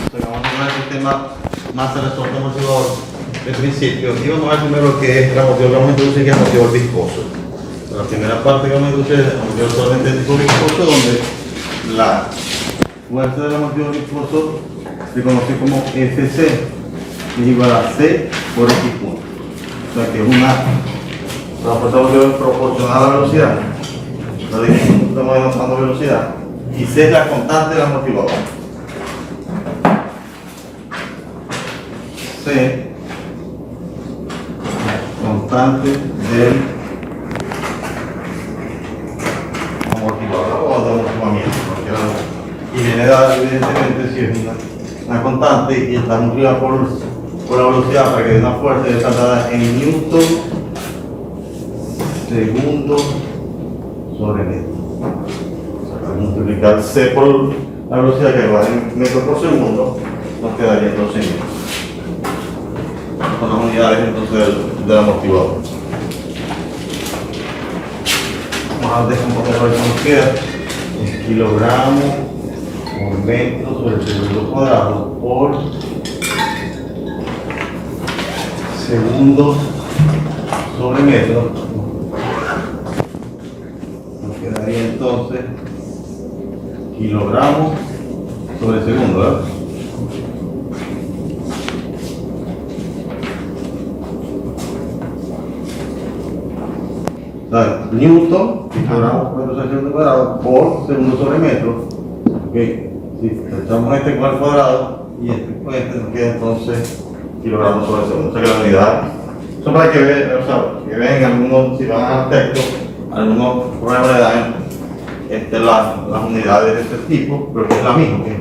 O sea, vamos a ver el sistema más resorte amortiguador de principio. Y vamos a ver primero qué es el amortiguador que vamos a introducir, que es el amortiguador viscoso. La primera parte que vamos a introducir es el amortiguador solamente de tipo viscoso, donde la fuerza del amortiguador viscoso se conoce como FC, que es igual a C por X punto. O sea que es una fuerza proporcional a la velocidad. Estamos denotando velocidad. Y C es la constante del amortiguador. C, constante del amortiguador o del amortiguamiento. Y viene dada, evidentemente, si es una constante y está multiplicada por la velocidad para que dé una fuerza, está dada en newton segundo sobre metro. O sea, al multiplicar C por la velocidad que va en metros por segundo, nos quedaría entonces en metros. Con las unidades entonces del amortiguador. Vamos a descomponer lo que nos queda. Es kilogramos por metro sobre segundo cuadrado por segundo sobre metro. Nos quedaría entonces kilogramos sobre segundo, ¿verdad? Newton, kilogramos por metro sobre segundo cuadrado por segundo sobre metro. Okay. Si echamos este con el cuadrado y este con este, nos queda entonces kilogramos sobre segundo. O sea que la unidad, eso para que vean, o sea, que vean algunos, si van al texto, algunos problemas le dan las unidades de este tipo, pero que es la misma que de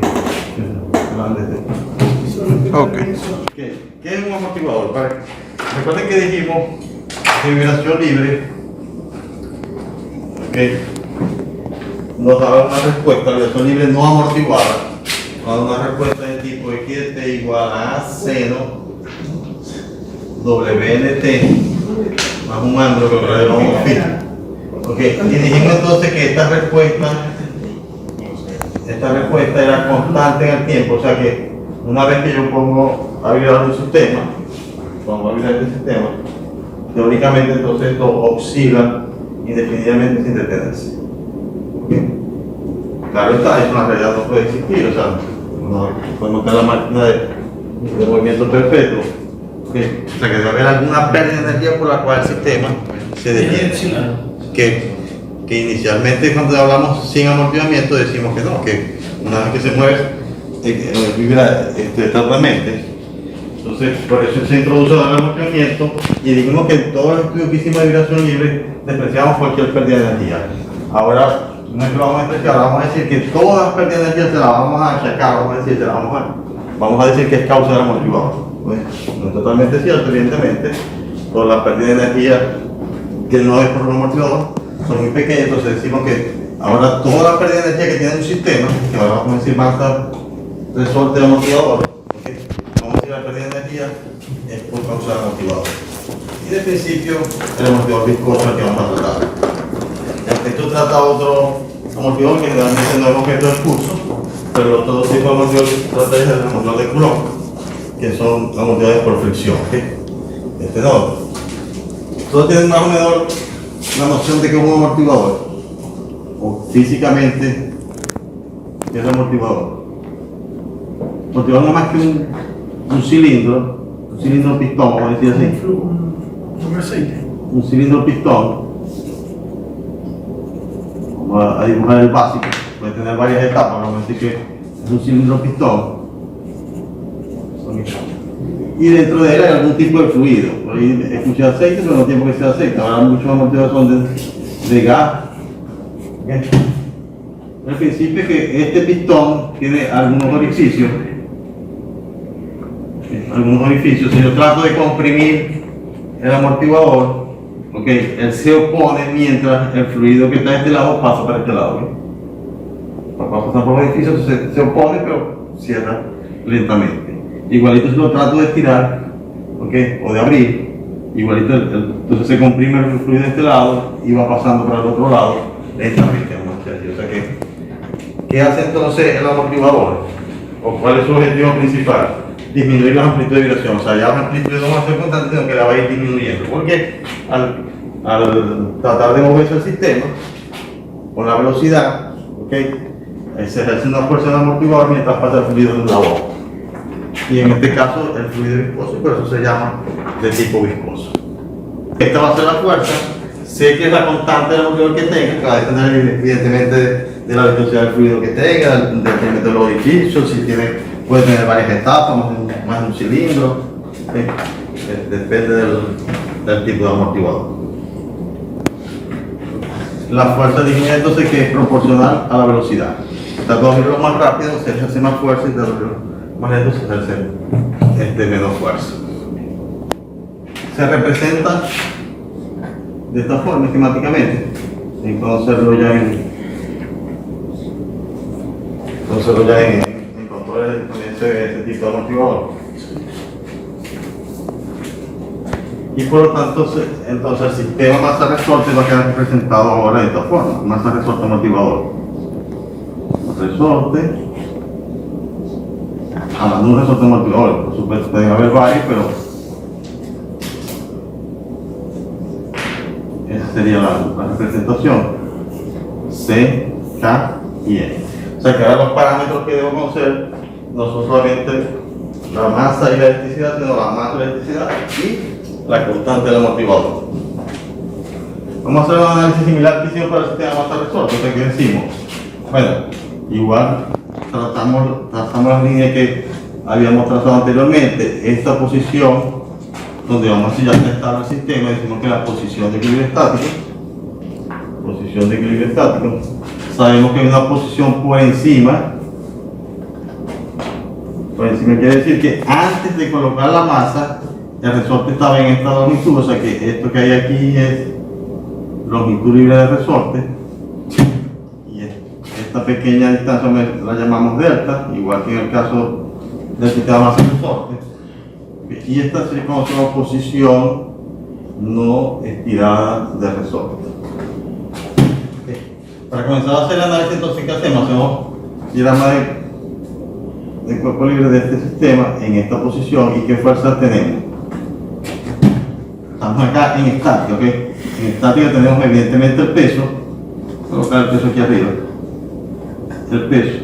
este tipo. Okay. ¿Qué es un amortiguador? Recuerden que dijimos que vibración libre nos da una respuesta, la vibración libre no amortiguada, nos da una respuesta de tipo XT igual a seno WNT más un ángulo que lo llamamos phi. Y dijimos entonces que esta respuesta era constante en el tiempo, o sea que una vez que yo pongo a vibrar un sistema, teóricamente entonces esto oscila indefinidamente sin detenerse. Claro está, eso en la realidad no puede existir, o sea, no podemos tener la máquina de movimiento perpetuo. O sea que debe haber alguna pérdida de energía por la cual el sistema se detiene. Que inicialmente cuando hablamos sin amortiguamiento decimos que no, que una vez que se mueve vibra eternamente. Entonces, por eso se introduce el amortiguamiento y dijimos que en todo el estudio que hicimos de vibración libre despreciamos cualquier pérdida de energía. Ahora no es que lo vamos a despreciar, vamos a decir que todas las pérdidas de energía se las vamos a achacar, vamos a decir que es causa del amortiguador. Pues, no es totalmente cierto, evidentemente, todas las pérdidas de energía que no es por un amortiguador son muy pequeñas, entonces decimos que ahora todas las pérdidas de energía que tiene un sistema, que ahora vamos a decir más resorte del amortiguador, la pérdida de energía es por causa del amortiguador. Y de principio, el amortiguador viscoso el que vamos a tratar. Esto trata otro amortiguador que generalmente no es objeto del curso, pero los otros tipos de amortiguador que trata es el amortiguador de Coulomb, que son amortiguadores por fricción. Este no. Todos tienen más o menos la noción de que es un amortiguador, o físicamente, ¿qué es el amortiguador? El amortiguador no es más que un cilindro pistón, vamos a decir así. Un cilindro pistón. Vamos a dibujar el básico, puede tener varias etapas, vamos a decir que es un cilindro pistón. Y dentro de él hay algún tipo de fluido. Por ahí escuché aceite, pero no tiene que ser aceite. Ahora muchos amortiguadores son de gas. El principio es que este pistón tiene algunos orificios. Si yo trato de comprimir el amortiguador, él se opone mientras el fluido que está de este lado pasa para este lado. Para pasar por los orificios se opone, pero cierra lentamente. Igualito si lo trato de estirar, o de abrir, igualito entonces se comprime el fluido de este lado y va pasando para el otro lado lentamente. O sea ¿qué hace entonces el amortiguador? ¿O cuál es su objetivo principal? Disminuir la amplitud de vibración. O sea, ya la amplitud no va a ser constante, sino que la va a ir disminuyendo. Porque al tratar de moverse el sistema con la velocidad, ¿okay? Se ejerce una fuerza de amortiguador mientras pasa el fluido de un lado a otro. Y en este caso el fluido es viscoso, por eso se llama de tipo viscoso. Esta va a ser la fuerza. Sé que es la constante del amortiguador que tenga, que va a depender evidentemente de la velocidad del fluido que tenga, del diámetro de los orificios, si puede tener varias etapas, más de un cilindro, depende del tipo de amortiguador. La fuerza disminuye entonces, que es proporcional a la velocidad. Trato de abrirlo más rápido, se ejerce más fuerza, y trato de abrirlo más lento, se ejerce menos fuerza. Se representa de esta forma esquemáticamente, y conocerlo ya en controles con ese tipo de amortiguador. Y por lo tanto, entonces el sistema masa-resorte va a quedar representado ahora de esta forma: masa-resorte amortiguador. Resorte, no un resorte amortiguador, por supuesto pueden haber varios, pero esa sería la representación: C, K y N. O sea que ahora los parámetros que debo conocer no son solamente la masa y la elasticidad, sino la masa y la elasticidad y la constante del amortiguador. Vamos a hacer un análisis similar que hicimos para el sistema masa-resorte. O sea, ¿qué decimos? Bueno, igual trazamos la línea que habíamos trazado anteriormente. Esta posición, donde vamos a decir ya está estable el sistema, decimos que la posición de equilibrio estático, sabemos que hay una posición por encima quiere decir que antes de colocar la masa, el resorte estaba en esta longitud. O sea que esto que hay aquí es longitud libre de resorte, y esta pequeña distancia la llamamos delta, igual que en el caso del sistema masa-resorte. Y esta se conoce como posición no estirada de resorte. Para comenzar a hacer el análisis, entonces, ¿qué hacemos? Hacemos diagrama de cuerpo libre de este sistema en esta posición. ¿Y qué fuerzas tenemos? Estamos acá en estática, ¿ok? En estática tenemos evidentemente el peso. Voy a colocar el peso aquí arriba. El peso.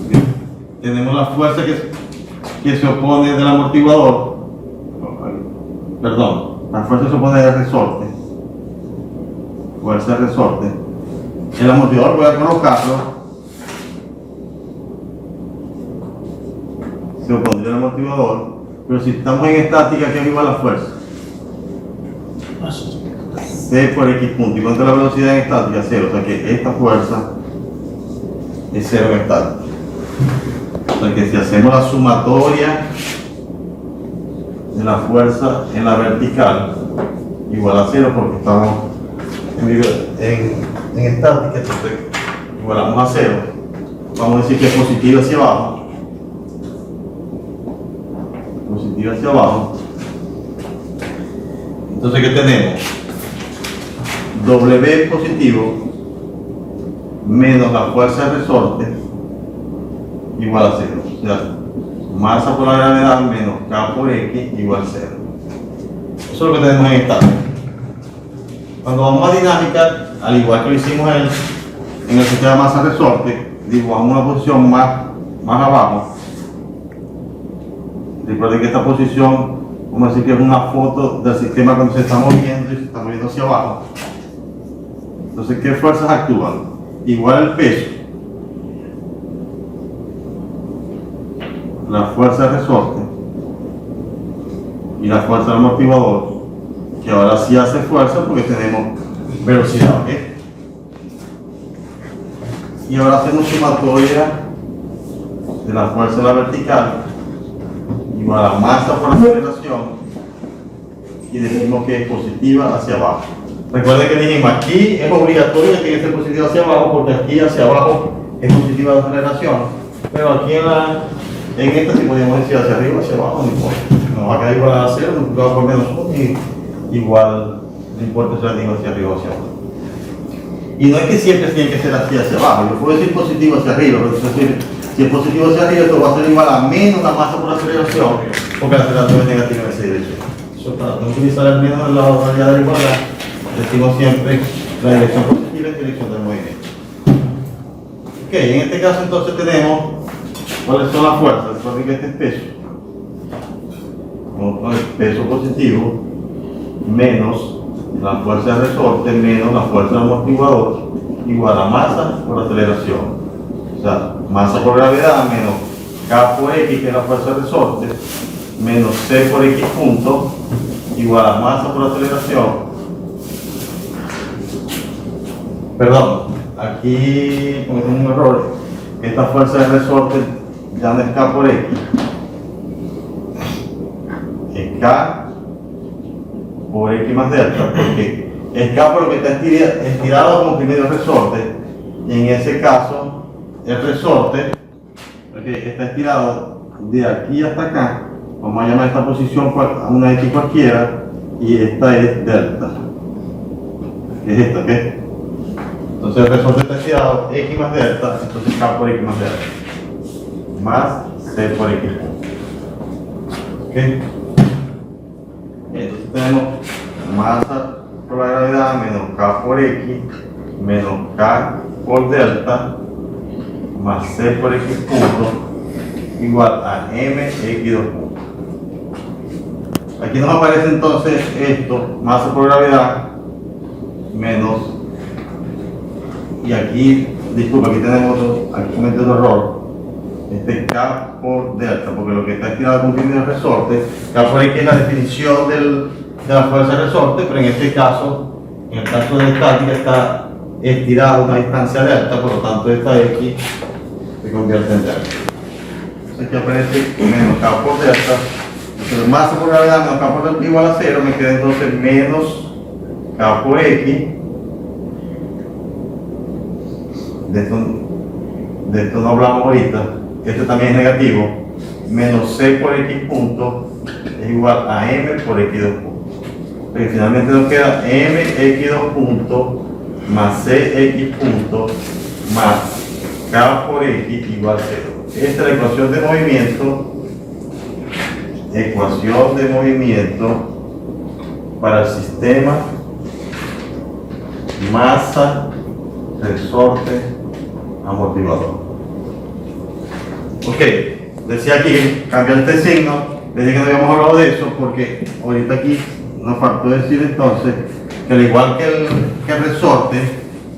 Bien. Tenemos la fuerza que se opone del amortiguador. Perdón, la fuerza se opone del resorte. Fuerza de resorte. El amortiguador voy a colocarlo. Se opondría el amortiguador, pero si estamos en estática, ¿qué es igual a la fuerza? C por X punto. ¿Y cuánto es la velocidad en estática? 0. O sea que esta fuerza es 0 en estática. O sea que si hacemos la sumatoria de la fuerza en la vertical, igual a 0, porque estamos en estática, entonces igualamos a 0. Vamos a decir que es positiva hacia abajo. Positiva hacia abajo. Entonces, ¿qué tenemos? W positivo menos la fuerza de resorte igual a 0. O sea, masa por la gravedad menos K por X igual a 0. Eso es lo que tenemos en estática. Cuando vamos a dinámica, al igual que lo hicimos en el sistema masa-resorte, dibujamos una posición más abajo. Recuerden que esta posición, vamos a decir que es una foto del sistema cuando se está moviendo y se está moviendo hacia abajo. Entonces, ¿qué fuerzas actúan? Igual el peso, la fuerza de resorte y la fuerza del amortiguador, que ahora sí hace fuerza porque tenemos velocidad, ¿ok? Y ahora hacemos sumatoria de la fuerza de la vertical igual a masa por aceleración, y decimos que es positiva hacia abajo. Recuerden que dijimos, aquí es obligatorio que tiene que ser positiva hacia abajo, porque aquí hacia abajo es positiva de aceleración, pero aquí en esta sí podríamos decir hacia arriba, hacia abajo, no importa. Nos va a quedar igual a 0, multiplicado por menos 1, y igual, no importa si la digo hacia arriba o hacia abajo. Y no es que siempre tiene que ser así hacia abajo. Yo puedo decir positivo hacia arriba, pero es decir, Si es positivo hacia arriba, esto va a ser igual a menos la masa por aceleración, porque la aceleración es negativa en esa dirección. Eso para no utilizar el menos en la unidad de la igualdad, decimos siempre la dirección positiva es dirección del movimiento. Ok, en este caso entonces tenemos cuáles son las fuerzas. Recuerden que este es peso. El peso positivo menos la fuerza de resorte menos la fuerza del amortiguador igual a masa por aceleración. O sea, masa por gravedad menos K por X, que es la fuerza de resorte, menos C por X punto igual a masa por aceleración. Perdón, aquí cometí un error. Esta fuerza de resorte ya no es K por X, es K por X más delta, porque es K por lo que está estirado como primero resorte, y en ese caso el resorte está estirado de aquí hasta acá. Vamos a llamar esta posición a una X cualquiera, y esta es delta, que es esta, ¿ok? Entonces el resorte está estirado X más delta, entonces K por X más delta, más C por X. ¿Ok? Entonces tenemos masa por la gravedad menos K por X menos K por delta más C por X punto igual a MX2 puntos. Aquí nos aparece entonces esto, masa por gravedad menos, y aquí, disculpa, aquí tenemos aquí cometí otro error, este es K por delta, porque lo que está estirado con el resorte, K por X es la definición de la fuerza de resorte, pero en este caso, en el caso de estática, está estirado a una distancia delta, por lo tanto esta X se convierte en delta. Entonces aquí aparece menos K por delta, entonces masa por gravedad menos K por delta igual a 0, me queda entonces menos K por X, de esto no hablamos ahorita, este también es negativo, menos C por X punto es igual a M por X2 punto. Porque finalmente nos queda MX2 punto más CX punto más K por X igual a 0. Esta es la ecuación de movimiento para el sistema masa, resorte, amortiguador. Ok, decía aquí que cambiar este signo, desde que no habíamos hablado de eso, porque ahorita aquí nos faltó decir entonces que al igual que el resorte,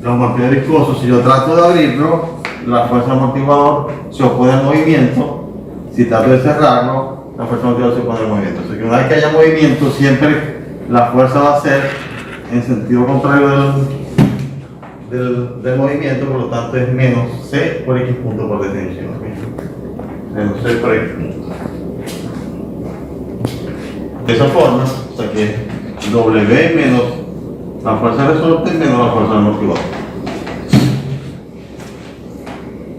los amortiguadores viscosos, si yo trato de abrirlo, la fuerza del amortiguador se opone al movimiento. Si trato de cerrarlo, la fuerza del amortiguador se opone al movimiento. O sea que una vez que haya movimiento, siempre la fuerza va a ser en sentido contrario del movimiento, por lo tanto es menos C por X punto por definición. Menos C por X punto. De esa forma, o sea que W menos la fuerza de resorte menos la fuerza del amortiguador.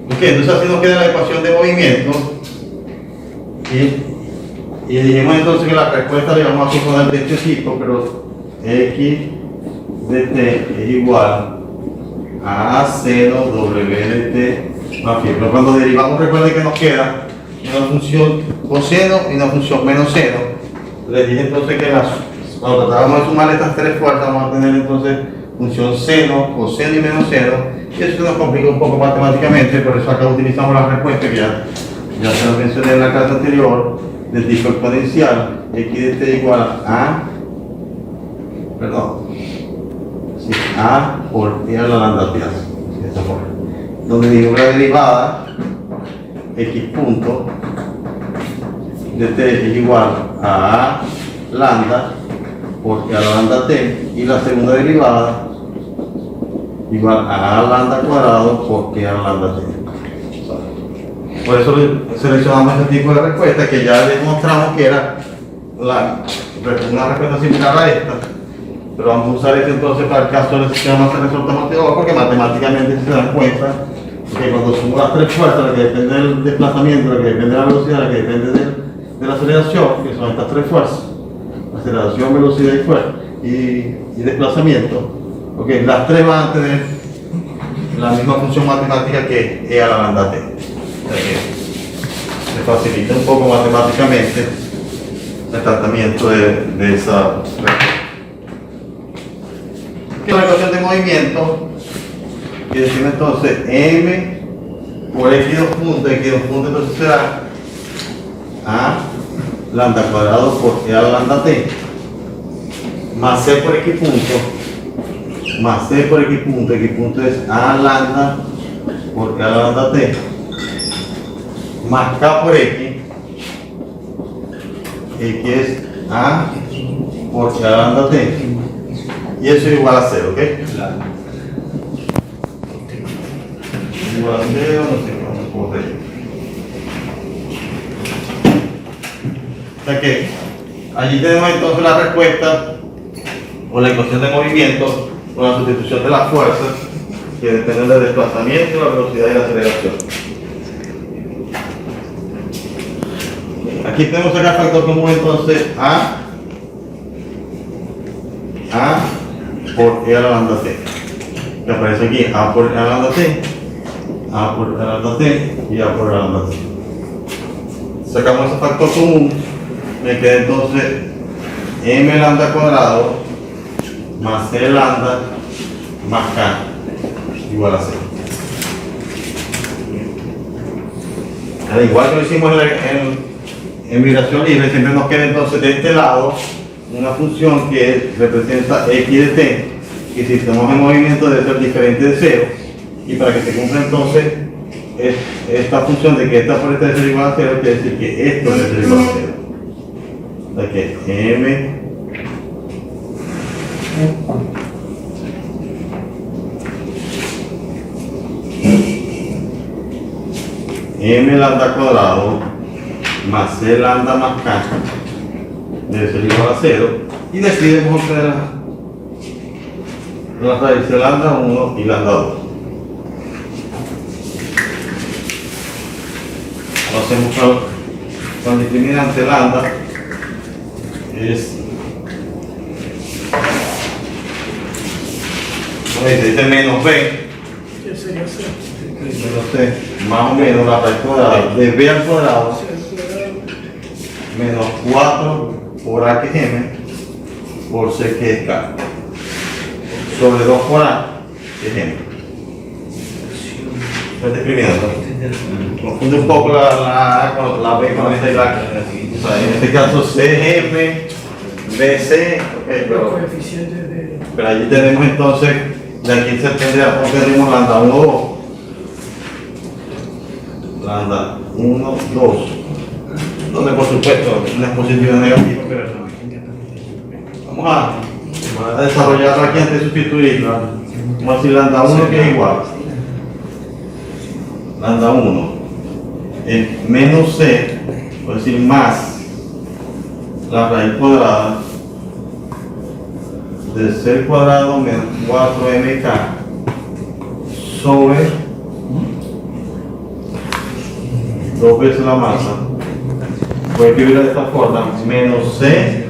Ok, entonces así nos queda la ecuación de movimiento. Y dijimos entonces que la respuesta le vamos a suponer de este tipo, pero X de T es igual a seno W de T más phi. Pero cuando derivamos, recuerden que nos queda una función coseno y una función menos seno. Les dije entonces que cuando tratábamos de sumar estas tres fuerzas, vamos a tener entonces función seno, coseno y menos seno. Y eso se nos complica un poco matemáticamente, por eso acá utilizamos la respuesta que ya se lo mencioné en la clase anterior, del tipo exponencial, X de T igual a A por T a la lambda T, de esta forma. Donde digo la derivada, X punto de T es igual a lambda por T a la lambda T, y la segunda derivada igual a lambda cuadrado por T a la lambda T. Por eso seleccionamos este tipo de respuesta que ya demostramos que era una respuesta similar a esta, pero vamos a usar esto entonces para el caso del sistema masa resorte amortiguador, porque matemáticamente se dan cuenta que cuando sumo las tres fuerzas, la que depende del desplazamiento, la que depende de la velocidad, la que depende de la aceleración, que son estas tres fuerzas, aceleración, velocidad y desplazamiento, okay, las tres van a tener la misma función matemática que E a la lambda T. Se facilita un poco matemáticamente el tratamiento de esa la ecuación de movimiento que decimos entonces m por x2 puntos, entonces será a lambda cuadrado por e a la lambda t más c por x punto más c por x punto es a lambda por e a la lambda t más k por x es a por e a la lambda t y eso es igual a 0, ¿ok? Igual a 0, no sé cómo se o sea que allí tenemos entonces la respuesta o la ecuación de movimiento o la sustitución de las fuerzas que dependen del desplazamiento, la velocidad y la aceleración. Aquí tenemos acá el factor común entonces a por e a la lambda t que aparece aquí a por e a la lambda t a por e a la lambda t y a por e a la lambda t. Sacamos ese factor común, me queda entonces m lambda cuadrado más c lambda más k igual a 0. Al igual que lo hicimos en migración libre, siempre nos queda entonces de este lado una función que representa x de t, que si estamos en movimiento debe ser diferente de 0, y para que se cumpla entonces esta función de que esta por esta debe ser igual a 0, quiere decir que esto debe ser igual a 0. O sea que m lambda cuadrado más c lambda más k debe ser igual a 0, y de aquí debemos obtener la raíz de lambda 1 y lambda 2. Lo hacemos con discriminante lambda es dice menos b menos c más o menos la raíz cuadrada de b al cuadrado menos 4 por a que es m por c que es k sobre 2 por a que es m. Estoy discriminando. Confunde un poco la b con esta y la k. O sea, en este caso c es m, b c, pero allí tenemos entonces, de aquí se tendría, tenemos lambda 1, 2. Lambda 1, 2. Donde por supuesto no es positivo o negativo, pero vamos a desarrollarlo aquí antes de sustituirlo. Vamos a decir lambda 1 que es igual. Lambda 1 es menos c, es decir, más la raíz cuadrada de c cuadrado menos 4mk sobre 2 veces la masa. Voy a escribirlo de esta forma, menos c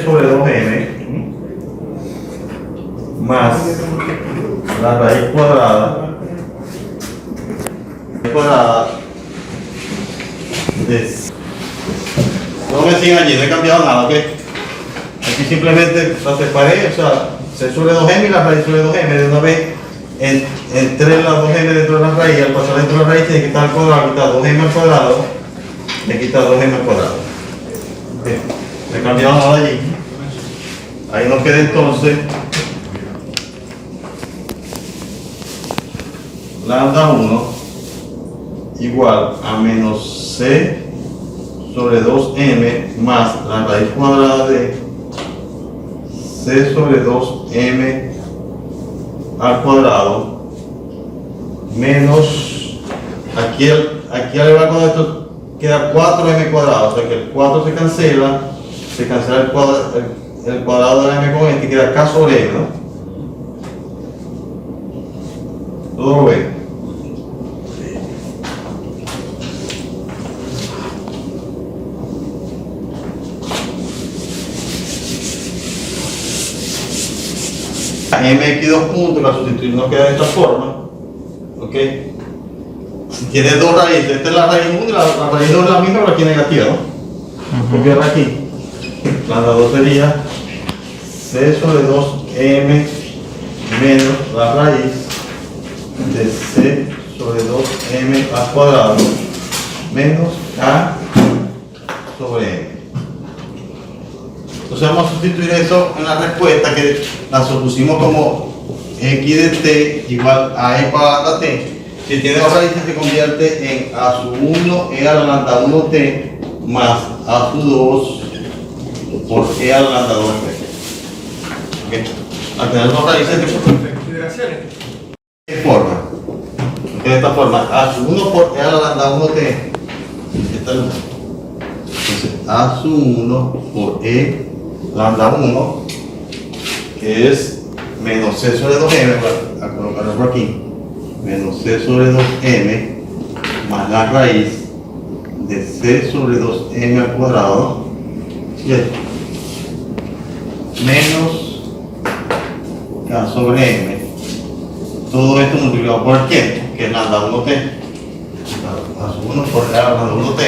sobre 2m más la raíz cuadrada de... No me sigan allí, no he cambiado nada, ¿ok? Aquí simplemente la separé, o sea, c sobre 2m y la raíz sobre 2m de una vez. Entre las 2m dentro de la raíz, al pasar dentro de la raíz tiene que estar al cuadrado, quitar 2m al cuadrado, le quita 2m al cuadrado. Okay. No he cambiado nada allí. Ahí nos queda entonces lambda 1 igual a menos c sobre 2m más la raíz cuadrada de c sobre 2m al cuadrado menos aquí al lado de esto queda 4m cuadrado, o sea que el 4 se cancela el cuadrado de la m con este y queda k sobre m, ¿no? ¿Todo lo ven? mx2 puntos, la sustituir nos queda de esta forma. ¿Ok? Si tienes dos raíces, esta es la raíz 1 y la raíz 2 es la misma, pero aquí negativa, ¿no? Copiar aquí. La 2 sería C sobre 2m menos la raíz de C sobre 2m al cuadrado menos K sobre m. Entonces vamos a sustituir eso en la respuesta que la supusimos como x de t igual a e para la t. Si tiene dos raíces se convierte en a sub 1 e a la lambda 1t más a sub 2 por e a la lambda 2t. ¿Okay? Al tener dos raíces ¿qué forma? De esta forma, a sub 1 por e a la lambda 1t. Entonces, a sub 1 por e lambda 1, que es menos c sobre 2m, a colocarlo por aquí, menos c sobre 2m más la raíz de c sobre 2m al cuadrado, ¿sí? Menos k sobre m. Todo esto multiplicado por el tiempo, que es lambda 1t, a sub 1 por e a la lambda 1t,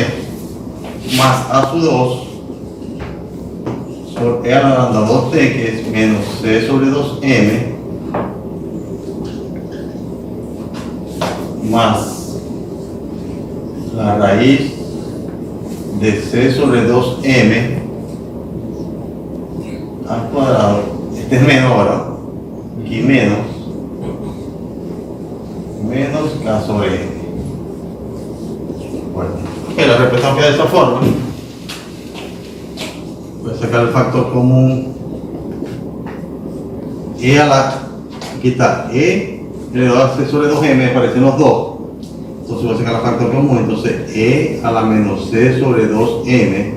más a sub 2 por e a la lambda 2t, que es menos c sobre 2m más la raíz de c sobre 2m al cuadrado. Este es menos ahora, aquí menos k sobre m. Bueno, la respuesta queda de esta forma. Voy a sacar el factor común. E a la, aquí está, e elevado a c sobre 2m, me parecen los dos. Entonces voy a sacar el factor común. Entonces e a la menos c sobre 2m,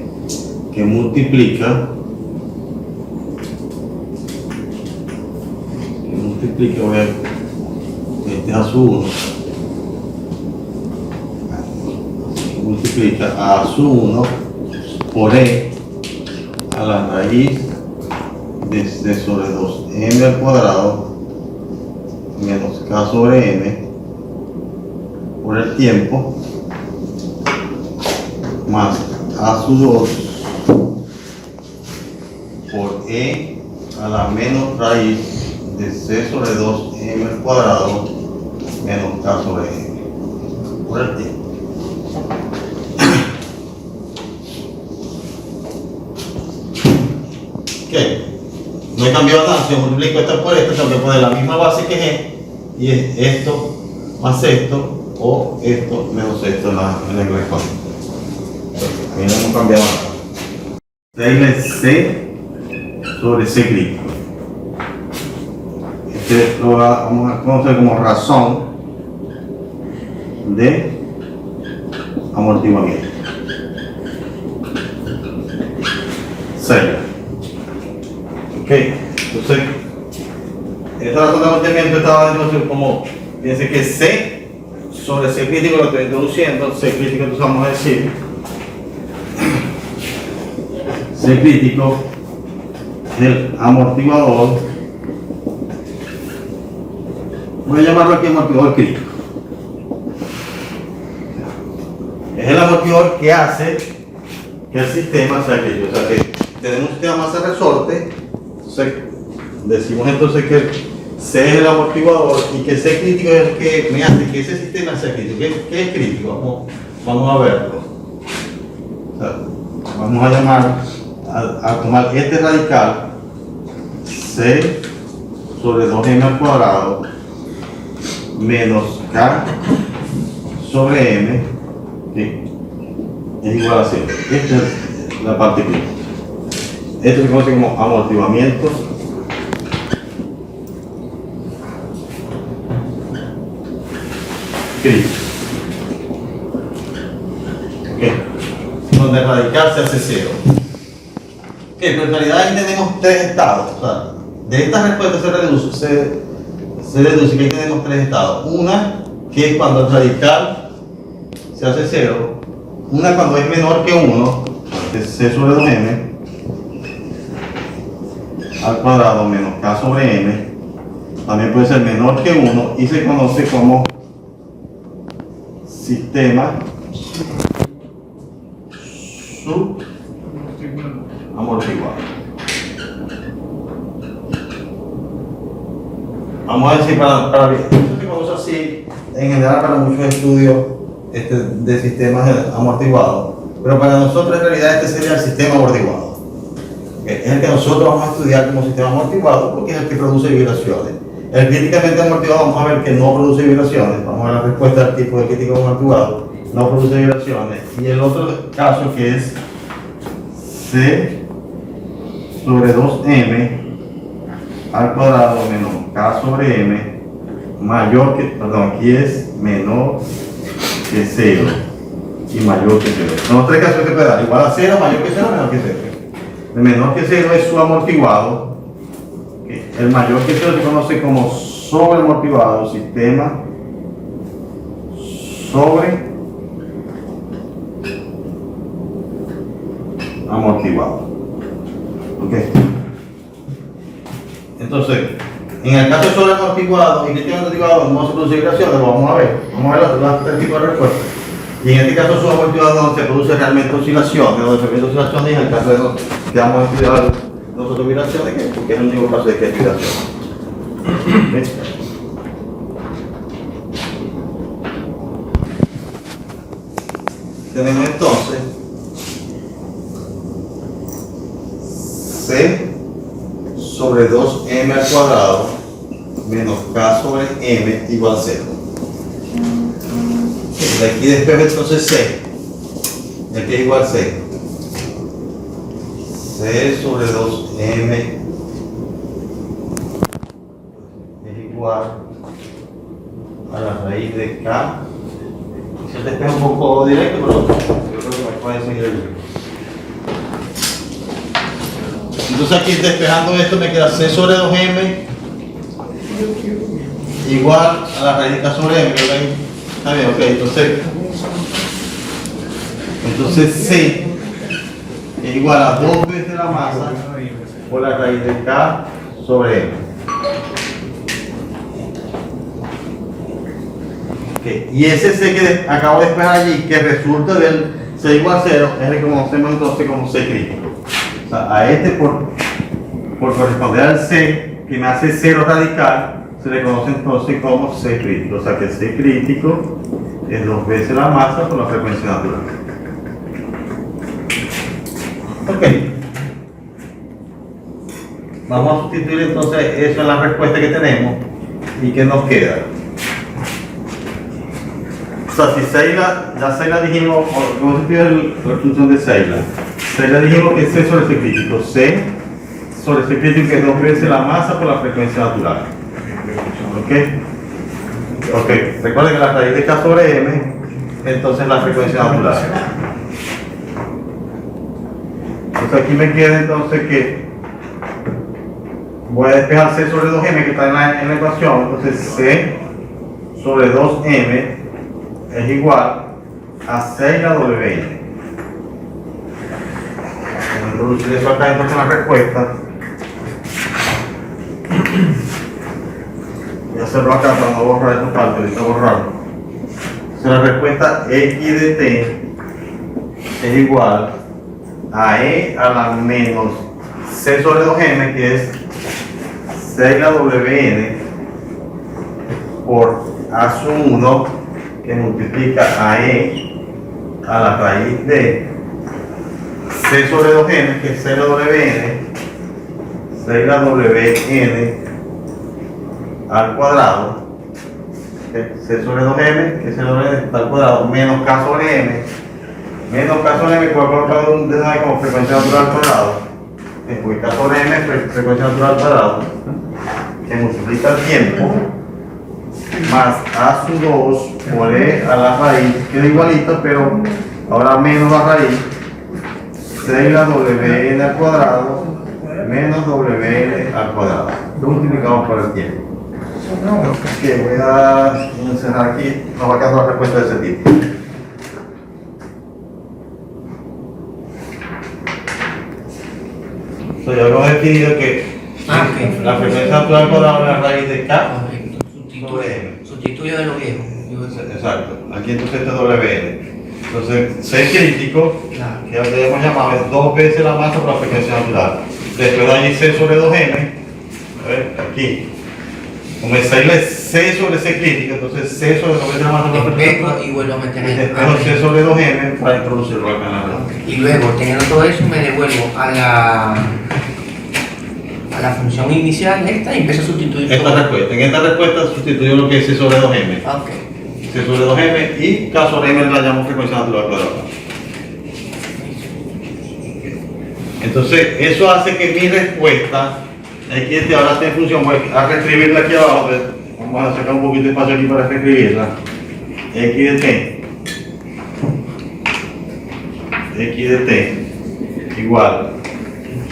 que multiplica, voy a, este es a sub 1, multiplica a sub 1 por e a la raíz de c sobre 2m al cuadrado menos k sobre m por el tiempo más a sub 2 por e a la menos raíz de c sobre 2m al cuadrado menos k sobre m por el tiempo. ¿Qué? No he cambiado nada, si yo multiplico esto por esto, tengo que poner la misma base que es y es esto más esto o esto menos esto en el correspondiente. Aquí no hemos cambiado nada. Regla C sobre C crítico. Este lo vamos a conocer como razón de amortiguamiento. Celda. Ok, entonces, esta razón de amortiguamiento estaba diciendo como, fíjense que C sobre C crítico lo estoy introduciendo. C crítico, entonces vamos a decir C crítico del amortiguador, voy a llamarlo aquí amortiguador crítico. Es el amortiguador que hace que el sistema sea crítico. O sea que tenemos un sistema masa resorte. Entonces, decimos entonces que C es el amortiguador y que C crítico es el que me hace que ese sistema sea crítico. ¿Qué es crítico? Vamos a verlo. O sea, vamos a llamar, a tomar este radical, C sobre 2m al cuadrado menos K sobre M, ¿sí? Es igual a 0. Esta es la parte crítica. Esto se conoce como amortiguamiento crítico. Okay. Donde el radical se hace 0. Okay, pero en realidad ahí tenemos tres estados. O sea, de esta respuesta se deduce que ahí tenemos tres estados. Una que es cuando el radical se hace 0. Una cuando es menor que 1, que es c sobre 2m al cuadrado menos k sobre m. También puede ser menor que 1 y se conoce como sistema amortiguado. Vamos a decir para esto se conoce así en general para muchos estudios de sistemas amortiguados, pero para nosotros en realidad este sería el sistema amortiguado. Es el que nosotros vamos a estudiar como sistema amortiguado porque es el que produce vibraciones. El críticamente amortiguado vamos a ver que no produce vibraciones, vamos a ver la respuesta del tipo de crítico amortiguado, no produce vibraciones. Y el otro caso que es C sobre 2m al cuadrado menos k sobre m mayor que, perdón, aquí es menor que 0 y mayor que 0. Son los tres casos que puede dar, igual a 0, mayor que 0, menor que 0. El menor que 0 es su amortiguado, el mayor que 0 se conoce como sobreamortiguado, sistema sobre amortiguado. ¿Ok? Entonces, en el caso de sobreamortiguado y críticamente amortiguado no se produce vibraciones, lo vamos a ver. Vamos a ver los tres tipos de respuestas. Y en este caso subamortiguado donde se produce realmente oscilaciones, donde se producen oscilaciones, y en el caso de que vamos a estudiar nosotros vibraciones, porque es el único caso de que hay vibraciones. ¿Okay? Tenemos entonces C sobre 2m al cuadrado menos k sobre m igual a 0. De aquí despejo entonces C, de aquí es igual a C. C sobre 2m es igual a la raíz de k. Se despeja un poco directo, pero yo creo que me puede seguir el libro. Entonces aquí despejando esto me queda C sobre 2m igual a la raíz de k sobre m. Creo que ahí está bien, ok. Entonces C es igual a 2 veces la masa por la raíz de k sobre m. Okay. Y ese C que acabo de despejar allí, que resulta del C igual a 0, es el que conocemos entonces como C crítico. O sea, a este por corresponder al C, que me hace 0 radical, se le conoce entonces como C crítico. O sea que C crítico es 2 veces la masa por la frecuencia natural. Ok. Vamos a sustituir entonces eso en la respuesta que tenemos. ¿Y qué nos queda? O sea, si Seila, ya Seila dijimos, ¿cómo se pide la función de Seila? Seila dijimos que es C sobre C crítico. C sobre C crítico es 2 veces la masa por la frecuencia natural. ¿Ok? Ok, recuerden que la raíz de K sobre M, entonces la frecuencia natural. Entonces aquí me queda entonces que voy a despejar C sobre 2M que está en la ecuación. Entonces C sobre 2M es igual a 6 a WN. Vamos a introducir eso acá entonces en la respuesta. Voy a hacerlo acá para no borrar esta parte, ahorita borrarlo. Entonces la respuesta X de T es igual a E a la menos C sobre 2M, que es 6 a WN por A sub 1, que multiplica a E a la raíz de C sobre 2M, que es 6 a WN, 6 a WN al cuadrado, C sobre 2M, que es 6 a WN al cuadrado, menos K sobre M, menos K sobre M, que voy a colocar un desde como frecuencia natural al cuadrado, porque K sobre M es frecuencia natural al cuadrado, que multiplica el tiempo, más A sub 2 por E a la raíz, queda igualito, pero ahora menos la raíz, 6 a WN al cuadrado, menos WN al cuadrado. Lo multiplicamos por el tiempo. Ok, voy a encerrar aquí, nos va a quedar la respuesta de ese tipo. So, ya hemos definido que la frecuencia natural al cuadrado es la raíz de K sobre M. Sustituyo de lo viejo. Yo Exacto. Aquí entonces este WN. Entonces, C crítico, que debemos llamar es 2 veces la masa por la frecuencia natural. Después de allí C sobre 2M, a ver, aquí. Como es C sobre C crítico, entonces C sobre 2 veces la masa por la frecuencia natural. Y vuelvo a meter Y después C sobre 2M para introducirlo acá en la red. Y luego, teniendo todo eso, me devuelvo a la función inicial esta y empiezo a sustituir Esta respuesta. En esta respuesta sustituyo lo que es C sobre 2M. Ok. C sobre 2M y K sobre M la llamo frecuencia natural cuadrada. Entonces, eso hace que mi respuesta, aquí ahora está en función, voy a reescribirla aquí abajo, vamos a sacar un poquito de espacio aquí para reescribirla. X de T igual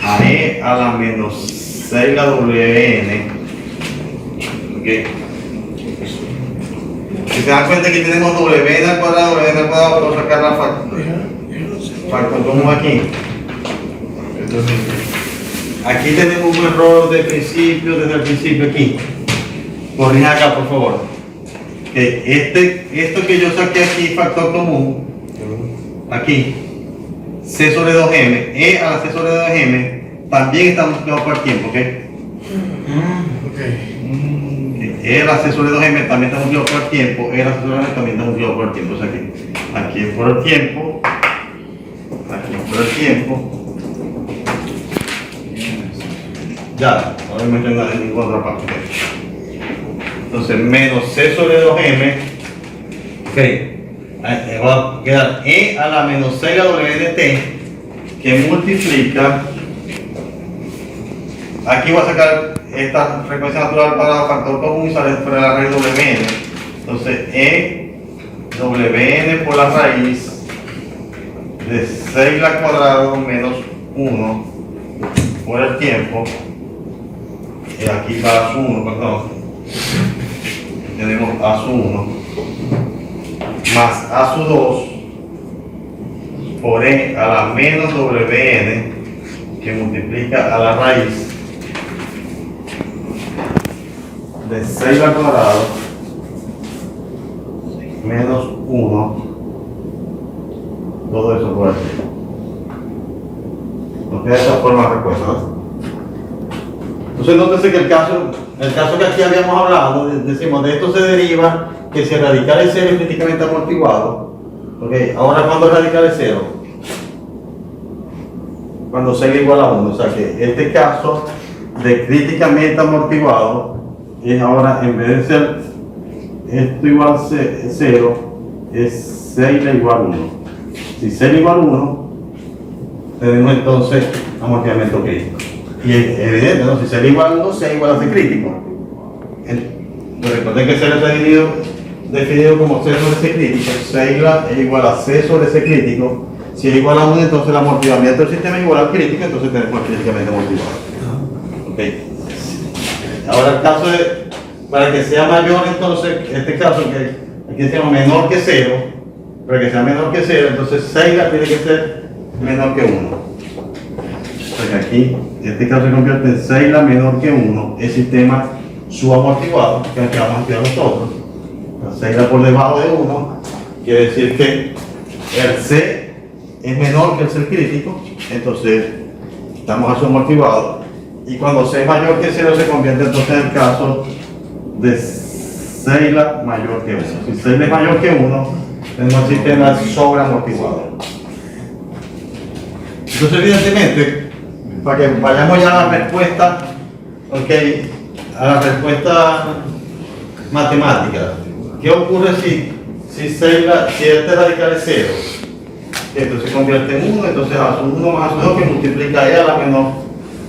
a E a la menos 6 la WN. Ok. Si se dan cuenta que tenemos WN al cuadrado, puedo sacar la factor común aquí. Aquí tenemos un error de principio, desde el principio aquí. Corrija acá, por favor. Que esto que yo saqué aquí, factor común, aquí, C sobre 2M, E a la C sobre 2M, también está multiplicado por el tiempo, ¿ok? E a la C sobre 2M también está multiplicado por el tiempo, E a la C sobre 2M también está multiplicado por el tiempo. O sea que aquí es por el tiempo, aquí es por el tiempo. Ya, no me meto en ninguna otra parte. Entonces, menos C sobre 2M, ok, va a quedar E a la menos 6 la W de T, que multiplica, aquí voy a sacar esta frecuencia natural para el factor común y sale fuera la raíz WN. Entonces, E WN por la raíz de 6 al cuadrado menos 1 por el tiempo. Aquí va A sub 1, perdón. Tenemos A sub 1 más A sub 2 por E a la menos WN, que multiplica a la raíz de 6 al cuadrado menos 1, todo eso por aquí. Nos queda esa forma de respuesta, ¿no? Entonces, nótese que el caso que aquí habíamos hablado, decimos, de esto se deriva que si el radical es 0 es críticamente amortiguado. Okay. Ahora, ¿cuándo el radical es 0? Cuando 6 es igual a 1. O sea que este caso de críticamente amortiguado es ahora, en vez de ser esto igual a 0, es 6 igual a 1. Si 6 igual a 1, tenemos entonces amortiguamiento crítico. Y es evidente, ¿no? Si C igual a 1, C igual a C crítico. Pero recuerden que C está definido como C sobre C crítico. C es igual a C sobre C crítico. Si es igual a 1, entonces el amortiguamiento del sistema es igual al crítico, entonces tenemos críticamente amortiguado. Okay. Ahora el caso de, para que sea mayor, entonces, este caso, que aquí decimos menor que 0, para que sea menor que 0, entonces 6 tiene que ser menor que 1. Porque aquí, este caso se convierte en 6 menor que 1, el sistema subamortiguado, que es el que vamos a estudiar nosotros. La 6 por debajo de 1, quiere decir que el C es menor que el C crítico, entonces estamos a subamortiguado. Y cuando C es mayor que 0, se convierte entonces en el caso de 6 mayor que 1. Si 6 es mayor que 1, tenemos el sistema sobreamortiguado. Entonces, evidentemente, para que vayamos ya a la respuesta, okay, a la respuesta matemática. ¿Qué ocurre si este radical es 0? Entonces se convierte en 1, entonces A sub 1 más A sub 2 que multiplica E a la menor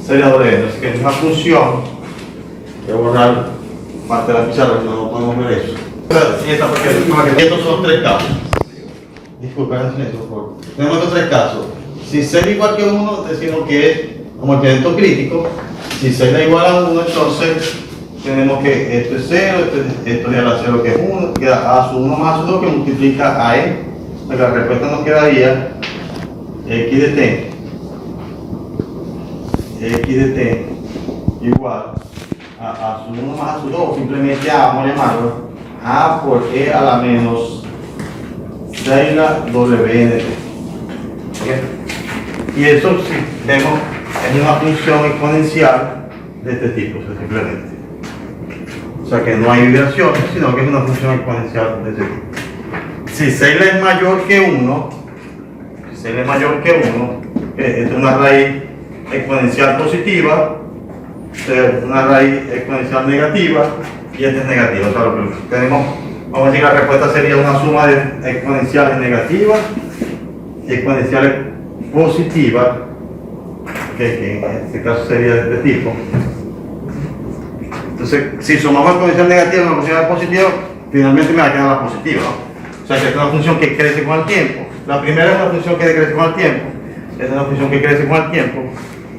6 la W. Entonces que es una función, voy a borrar parte de la pizarra, no podemos ver eso. Sí, esta porque estos son 3 casos. Disculpen, por favor. Tenemos estos 3 casos. Si C es igual que 1, decimos que es amortiguamiento crítico. Si C es igual a 1, entonces tenemos que esto es 0, esto es a 0 que es 1, queda A sub 1 más A sub 2 que multiplica a E. La respuesta nos quedaría X de T igual a sub 1 más A sub 2, simplemente A, vamos a llamarlo, A por E a la menos 6 la WNT. Y eso sí, vemos es una función exponencial de este tipo, o sea, simplemente. O sea que no hay vibraciones, sino que es una función exponencial de este tipo. Si 6 es mayor que 1, si 6 es mayor que 1, es una raíz exponencial positiva, una raíz exponencial negativa, y esta es negativa. O sea, lo que tenemos, vamos a decir, la respuesta sería una suma de exponenciales negativas y exponenciales positivas, que en este caso sería de este tipo. Entonces, si sumamos exponencial negativa con exponencial positiva, finalmente me va a quedar la positiva. O sea, que es una función que crece con el tiempo. La primera es una función que decrece con el tiempo. Esta es una función que crece con el tiempo.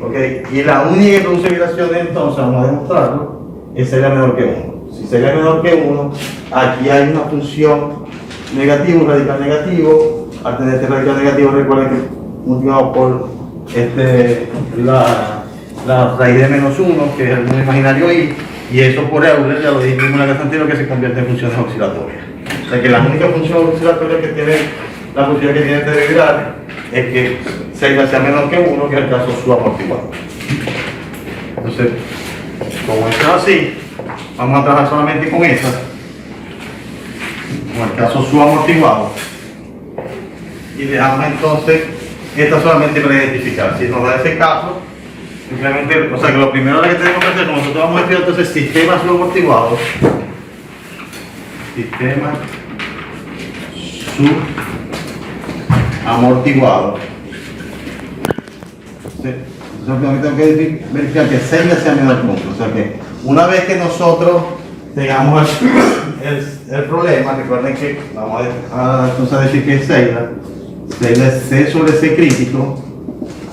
¿Okay? Y la única que produce vibraciones, entonces, vamos a demostrarlo, es C menor que 1. Si C es menor que 1, aquí hay una función negativa, un radical negativo. Al tener este radical negativo, recuerden que multiplicado por la raíz de menos 1, que es el número imaginario I, y eso por Euler, ya lo dijimos en la clase anterior, que se convierte en funciones oscilatorias. O sea que la única función oscilatoria que tiene, la función que tiene este vibrar, es que 6 sea menor que 1, que es el caso su amortiguado. Entonces, como esto es así, vamos a trabajar solamente con esta, con el caso su amortiguado, y dejamos entonces esta solamente para identificar. Si nos da ese caso, simplemente, o sea que lo primero que tenemos que hacer, como nosotros vamos a estudiar entonces sistemas suramortiguados, sistema suramortiguado. Entonces, tengo que verificar que 6 sea menor que 1. O sea que una vez que nosotros tengamos el problema, recuerden que vamos a entonces decir que es 6 es C sobre C crítico,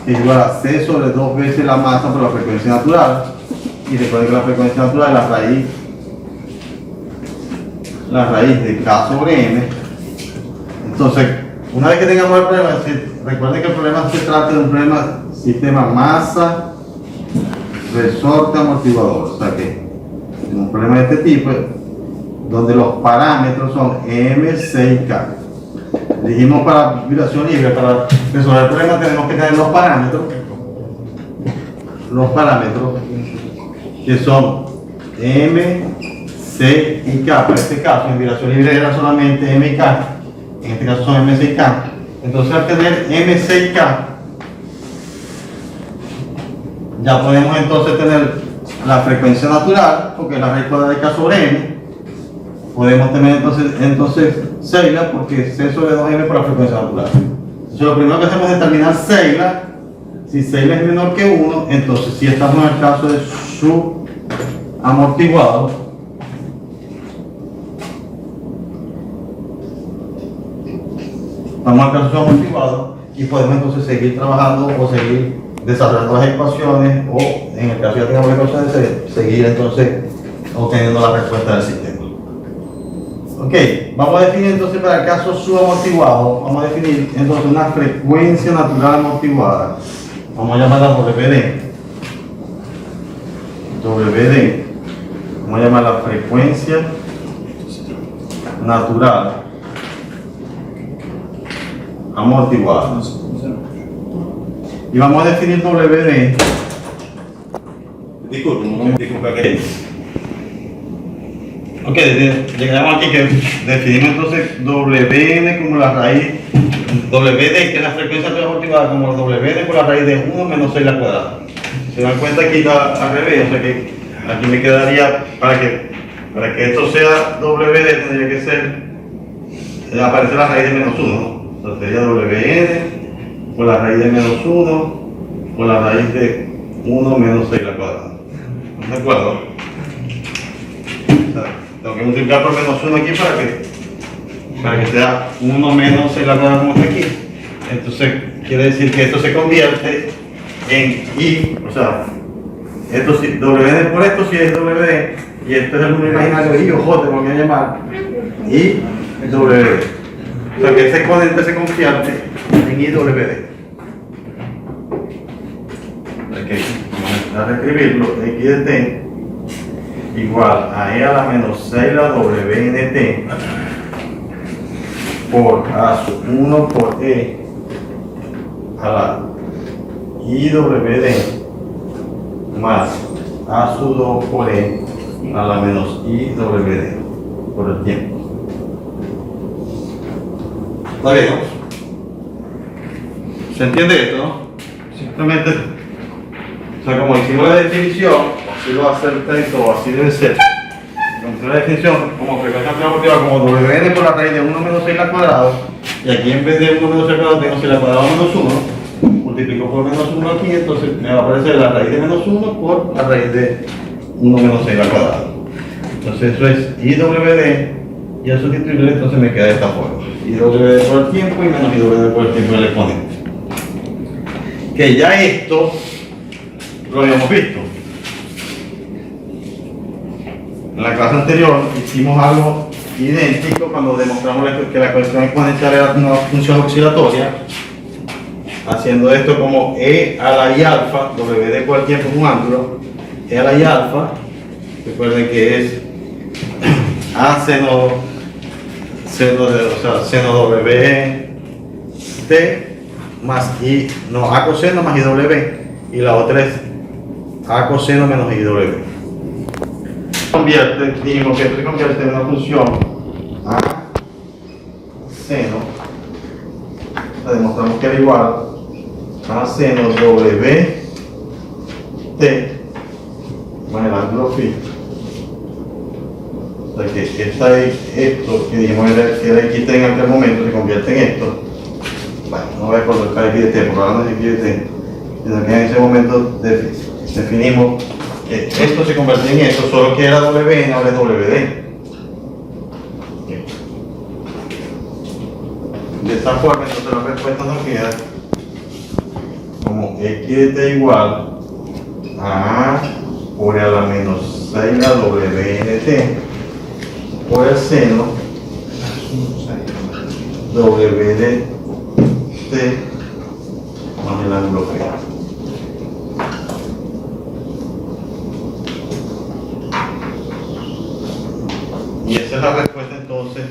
que es igual a C sobre 2 veces la masa por la frecuencia natural. Y recuerden que la frecuencia natural es la raíz de K sobre M. Entonces, una vez que tengamos el problema, recuerden que el problema se trata de un problema sistema masa resorte amortiguador. O sea que un problema de este tipo, donde los parámetros son M, C y K. Dijimos para vibración libre, para resolver el problema tenemos que tener los parámetros que son M, C y K. Para este caso, en vibración libre era solamente M y K, en este caso son M, C y K. Entonces, al tener M, C y K, ya podemos entonces tener la frecuencia natural, porque es la raíz cuadrada de K sobre M. Podemos tener entonces Seila, porque C sobre 2M por la frecuencia natural. Entonces, lo primero que hacemos es determinar Seila. Si Seila es menor que 1, entonces si estamos en el caso de su amortiguado, estamos en el caso de su amortiguado y podemos entonces seguir trabajando o seguir desarrollando las ecuaciones, o en el caso de que tengamos las ecuaciones, seguir entonces obteniendo la respuesta del sistema. Ok, vamos a definir entonces para el caso suramortiguado, vamos a definir entonces una frecuencia natural amortiguada. Vamos a llamarla WD. Vamos a llamarla frecuencia natural amortiguada. Y vamos a definir WD. Disculpa que. Ok, llegamos aquí que definimos entonces WN como la raíz, WD, que es la frecuencia amortiguada, como WN por la raíz de 1 menos 6 la cuadrada. Se dan cuenta aquí está al revés, o sea que aquí me quedaría, para que esto sea WD tendría que ser, aparecer la raíz de menos 1, ¿no? O sea, sería WN por la raíz de menos 1 por la raíz de 1 menos 6 la cuadrada. ¿De acuerdo? O sea, tengo que multiplicar por menos 1 aquí para que sea 1 menos 6 la cuadrada como está aquí. Entonces quiere decir que esto se convierte en I, o sea, esto sí, WD por esto sí es WD, y esto es el número imaginario I o J, como quieran llamar, I WD. O sea que ese exponente se convierte en IWD. Ok, vamos a reescribirlo, X de T igual a E a la menos 6 la WNT por A sub 1 por E a la IWD más A sub 2 por E a la menos IWD por el tiempo. ¿Está bien? ¿Se entiende esto, no? Simplemente, o sea, como hicimos la definición, así lo va a hacer el texto, o así debe ser. Como hicimos la definición, como frecuencia ampliable como WN por la raíz de 1 menos 6 al cuadrado, y aquí en vez de 1 menos 6 al cuadrado tengo 6 al cuadrado menos 1, multiplico por menos 1 aquí, entonces me va a aparecer la raíz de menos 1 por la raíz de 1 menos 6 al cuadrado. Entonces eso es IWD, y al sustituirle entonces me queda de esta forma. IWD por el tiempo y menos IWD por el tiempo del exponente. Que ya esto lo habíamos visto. En la clase anterior hicimos algo idéntico cuando demostramos que la colección exponencial era una función oscilatoria, haciendo esto como E a la I alfa, WD por el tiempo es un ángulo, E a la I alfa, recuerden que es A seno WT más I, no, A coseno más IW, y la otra es A coseno menos IW. Dijimos que esto se convierte en una función A seno, demostramos que era igual a seno WT más el ángulo phi. O sea que esto que dijimos que era XT en aquel momento se convierte en esto. Bueno, no voy a colocar XT porque ahora no es XT, sino que en ese momento definimos que esto se convertía en esto, solo que era WN, ahora es WD. De esta forma, entonces la respuesta nos queda como X de t igual a por a la menos 6 la WNT por el seno WDT más el ángulo P. Y esa es la respuesta entonces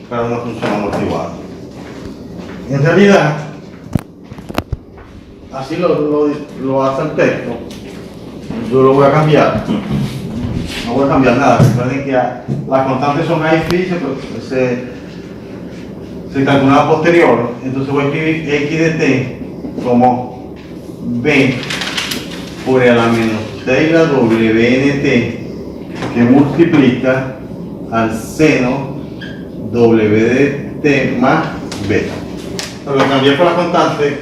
para una función amortiguada. En realidad, así lo hace el texto. Yo lo voy a cambiar. No voy a cambiar nada. Recuerden que las constantes son A y phi, se calculaba posterior. Entonces voy a escribir X de t como B por a la menos 6 la WNT que multiplica al seno W de t más beta. Lo cambié por la constante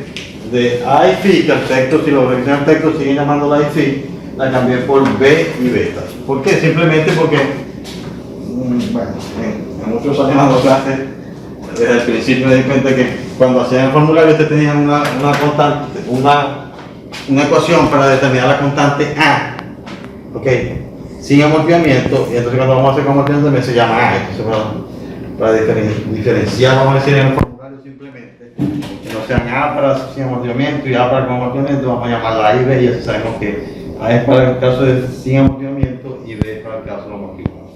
de A y phi, que el texto, si lo revisan el texto, siguen llamándola A y phi, la cambié por B y beta. ¿Por qué? Simplemente porque, bueno, en muchos años dando clases, desde el principio me di cuenta que cuando hacían el formulario ustedes tenían una constante, una ecuación para determinar la constante A, ¿ok? Sin amortiguamiento, y entonces cuando vamos a hacer con amortiguamiento se llama A. Entonces para diferenciar, vamos a decir en el formulario simplemente, que no sean A para sin amortiguamiento y A para con amortiguamiento, vamos a llamarla A y B, y así sabemos que A es para el caso de sin amortiguamiento y B es para el caso de amortiguado.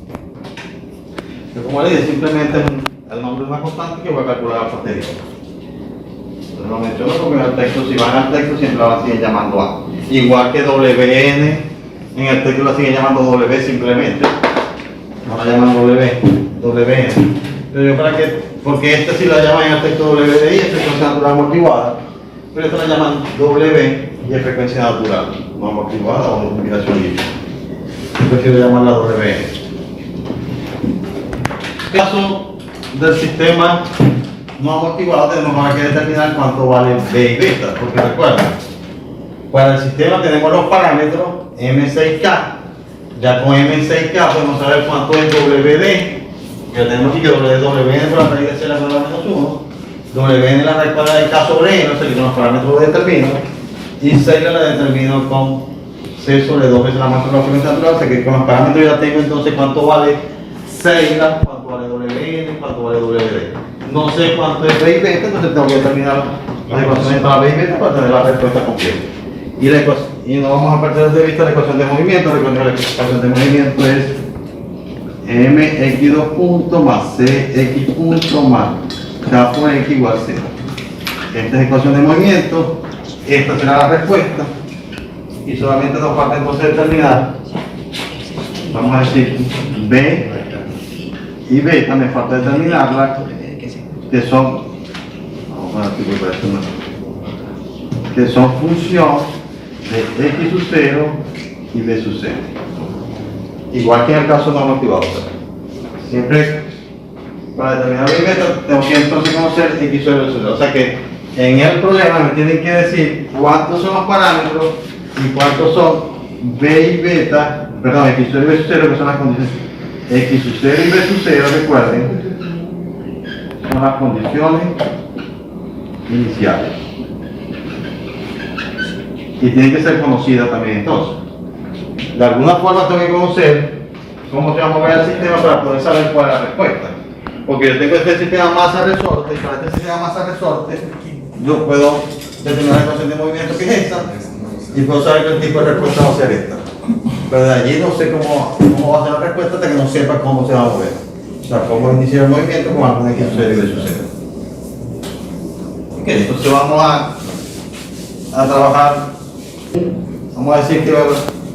Pero como le dije, simplemente es el nombre de una constante que voy a calcular a posterior. Entonces lo menciono porque en el texto, si van al texto, siempre la siguen llamando A. Igual que WN, en el texto la siguen llamando W simplemente. No la llaman WN. Pero yo para que, porque esta sí la llaman en el texto WDI, es frecuencia natural amortiguada, pero esta la llaman W y es frecuencia natural, no amortiguada o de combinación libre. Yo prefiero llamarla WN. En el caso del sistema no amortiguado tenemos ahora que determinar cuánto vale B y beta, porque recuerden, para el sistema tenemos los parámetros M6K, ya con M6K podemos saber cuánto es WD, ya tenemos aquí que WN por la raíz de C la cuadrada menos 1, WN la raíz cuadrada de K sobre N, o sea que con los parámetros lo determino, y 6 la determino con C sobre 2 veces la masa de la frecuencia natural, o sea que con los parámetros ya tengo entonces cuánto vale 6, cuánto vale WN, cuánto vale WD. No sé cuánto es B y beta, entonces tengo que determinar las ecuaciones para B y beta para tener la respuesta completa. y no vamos a perder de vista la ecuación de movimiento. Recuerden que la ecuación de movimiento es mx2 puntos más cx punto más k por x igual 0. Esta es la ecuación de movimiento, esta será la respuesta, y solamente nos falta entonces determinar, vamos a decir, b y beta, me falta determinarla, que son, vamos a decir para esto, que son función de x sub 0 y b sub 0. Igual que en el caso normativo. Siempre para determinar b y beta tengo que entonces conocer x sub 0 y b sub 0. O sea que en el problema me tienen que decir cuántos son los parámetros y cuántos son b y beta, perdón, x sub 0 y b sub 0, que son las condiciones. X sub 0 y b sub 0, recuerden, son las condiciones iniciales. Y tienen que ser conocidas también entonces. De alguna forma tengo que conocer cómo se va a mover el sistema para poder saber cuál es la respuesta. Porque yo tengo este sistema masa-resorte, y para este sistema masa-resorte yo puedo determinar la ecuación de movimiento que es esta, y puedo saber que el tipo de respuesta va a ser esta. Pero de allí no sé cómo va a ser la respuesta hasta que no sepa cómo se va a mover. O sea, cómo iniciar el movimiento con algún x sub 0 y b sub 0. Ok, entonces vamos a trabajar, vamos a decir que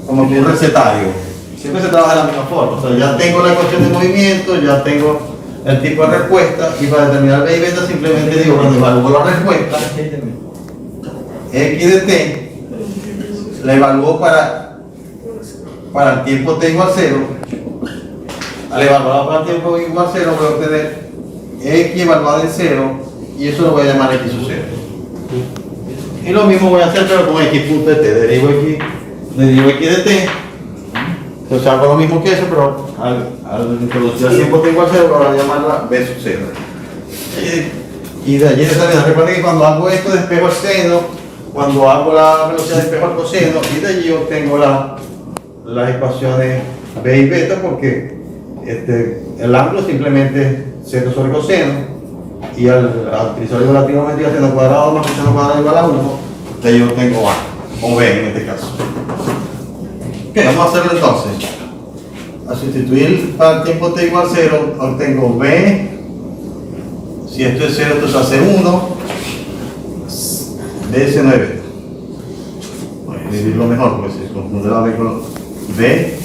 como que un recetario. Siempre se trabaja de la misma forma. O sea, ya tengo la ecuación de movimiento, ya tengo el tipo de respuesta, y para determinar b y beta simplemente digo, cuando evalúo la respuesta, x de t, la evalúo para el tiempo t igual 0. Al evaluar para el tiempo igual 0 voy a obtener x evaluado en 0, y eso lo voy a llamar x sub 0. Y lo mismo voy a hacer pero con x punto de t, derivo x de t. Entonces hago lo mismo que eso, pero al introducir el tiempo t igual 0 lo voy a llamarla b sub 0. Y de allí también recuerden que cuando hago esto despejo el seno, cuando hago la velocidad despejo el coseno, y de allí obtengo las ecuaciones b y beta, porque el ángulo simplemente seno sobre coseno, y al utilizar la trigonometría seno cuadrado más coseno cuadrado igual a 1, de ahí obtengo a, o b en este caso. Ok, vamos a hacerlo entonces. A sustituir para el tiempo t igual 0, obtengo b, si esto es 0, esto se hace 1, b seno de beta. Voy a dividirlo mejor porque se confunde la b con b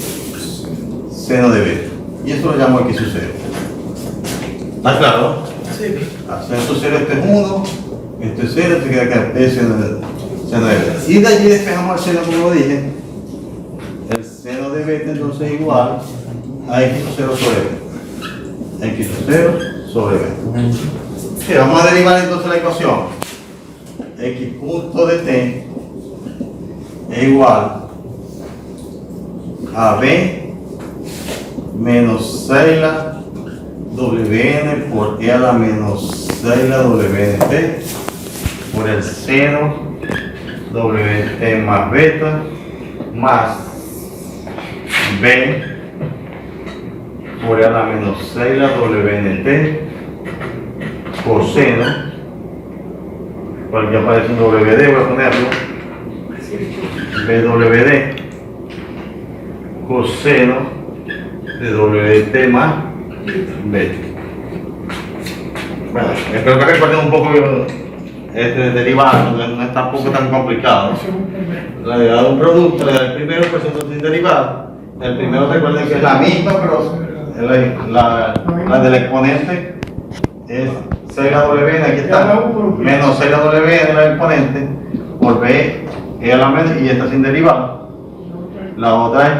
seno de beta. Y esto lo llamo x sub 0. ¿Está claro? Sí. Seno sub 0, este es 1, esto es 0, esto queda acá b seno de beta. Y de allí despejamos el seno, como dije. El seno de beta entonces es igual a x sub 0 sobre beta. X sub 0 sobre beta. Okay, vamos a derivar entonces la ecuación. X punto de t es igual a b menos 6 la wn por e a la menos 6 la wnT por el seno wt más beta más b por e a la menos 6 la wnT coseno, por aquí aparece un wd, voy a ponerlo, bwd coseno de wt más beta. Bueno, espero que recuerden un poco este derivado, no es tampoco tan complicado. La derivada de un producto, la del primero pues sin derivado. El primero recuerden que es la misma, pero la del exponente es 6 la WN, aquí está, menos 6 la WN la exponente, por B, e a la menos, y esta sin derivado. La otra es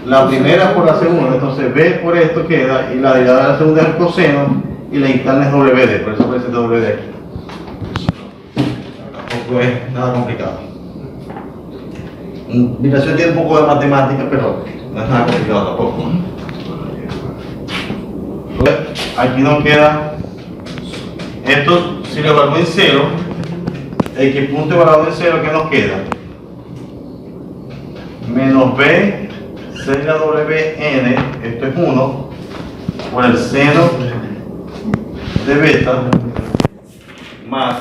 la primera por la segunda, entonces B por esto queda, y la derivada de la segunda es el coseno, y la interna es WD, por eso aparece WD. Tampoco es nada complicado. Migración tiene un poco de matemática, pero no es nada complicado tampoco. Aquí nos queda esto, si lo evalúo en 0, x punto evaluado en 0, ¿qué nos queda? Menos b, 6 la wn, esto es 1, por el seno de beta, más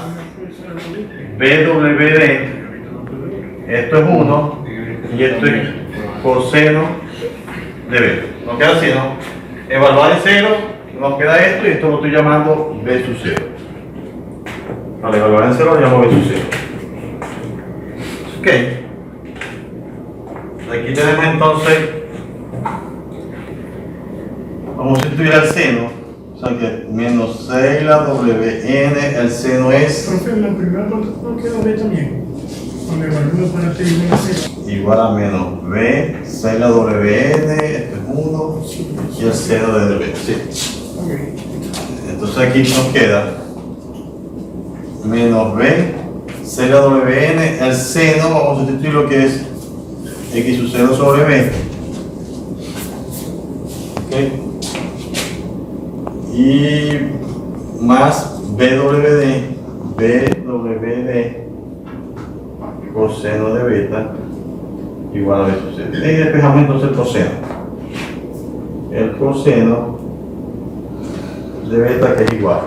bwd Esto es 1 y esto es coseno de beta. Nos queda así, ¿no? Evaluar en 0, nos queda esto y esto lo estoy llamando b sub 0. Al evaluar en 0 lo llamo b sub 0. Ok. Aquí tenemos entonces, vamos a sustituir al seno, o sea que menos 6 la WN, el seno es Profe, la primera parte no queda B también. Cuando evalúo para T igual a 0. igual a menos B, 6 la WN, esto es 1, y el seno de B. Sí. Ok. Entonces aquí nos queda menos B, 6 la WN, el seno, vamos a sustituir lo que es X sub 0 sobre B. ¿Okay? Y más BWD coseno de beta igual a B sub 0. Y despejamos entonces el coseno. El coseno de beta que es igual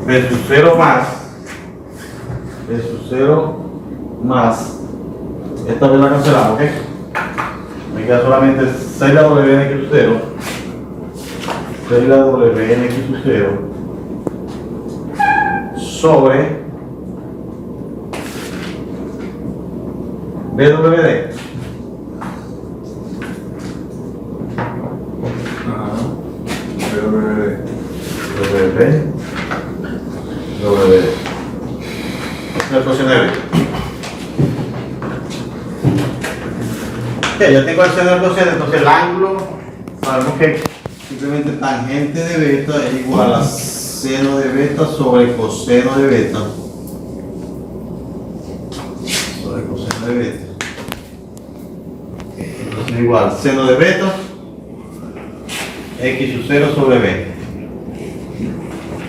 B sub 0 más esta vez la cancelamos, ¿ok? Me queda solamente 6 la WN X sub 0 6 la WN X sub 0 sobre BWD WD el coseno de B. Ok, ya tengo el seno del coseno, entonces el ángulo, sabemos que simplemente tangente de beta es igual a seno de beta sobre coseno de beta sobre coseno de beta. Entonces igual seno de beta X sub 0 sobre B,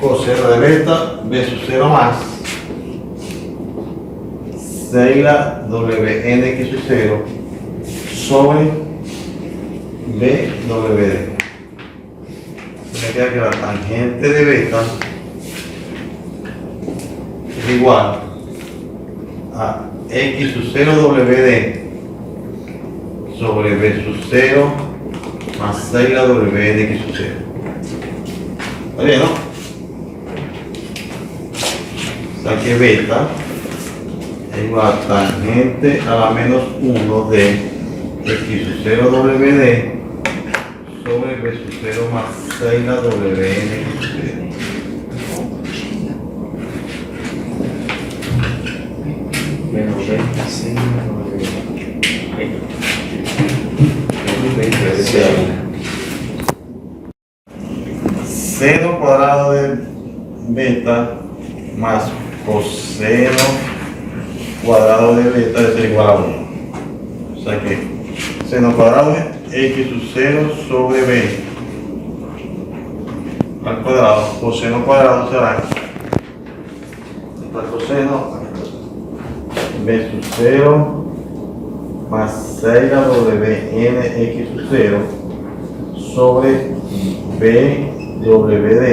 coseno de beta B sub 0 más 6 la WN X sub 0 sobre BWD. Me queda que la tangente de beta es igual a X sub 0 WD sobre B sub 0 más 6 la WN X sub 0. ¿Está bien, no? O sea que beta es igual a tangente a la menos 1 de X sub 0 WD sobre B sub 0 más 6 la WN X sub 0. Menos B, 6 Seno cuadrado de beta más coseno cuadrado de beta debe ser igual a 1. O sea que seno cuadrado es X sub 0 sobre B al cuadrado, coseno cuadrado será el coseno B sub 0 más 6 la WN X sub 0 sobre BWD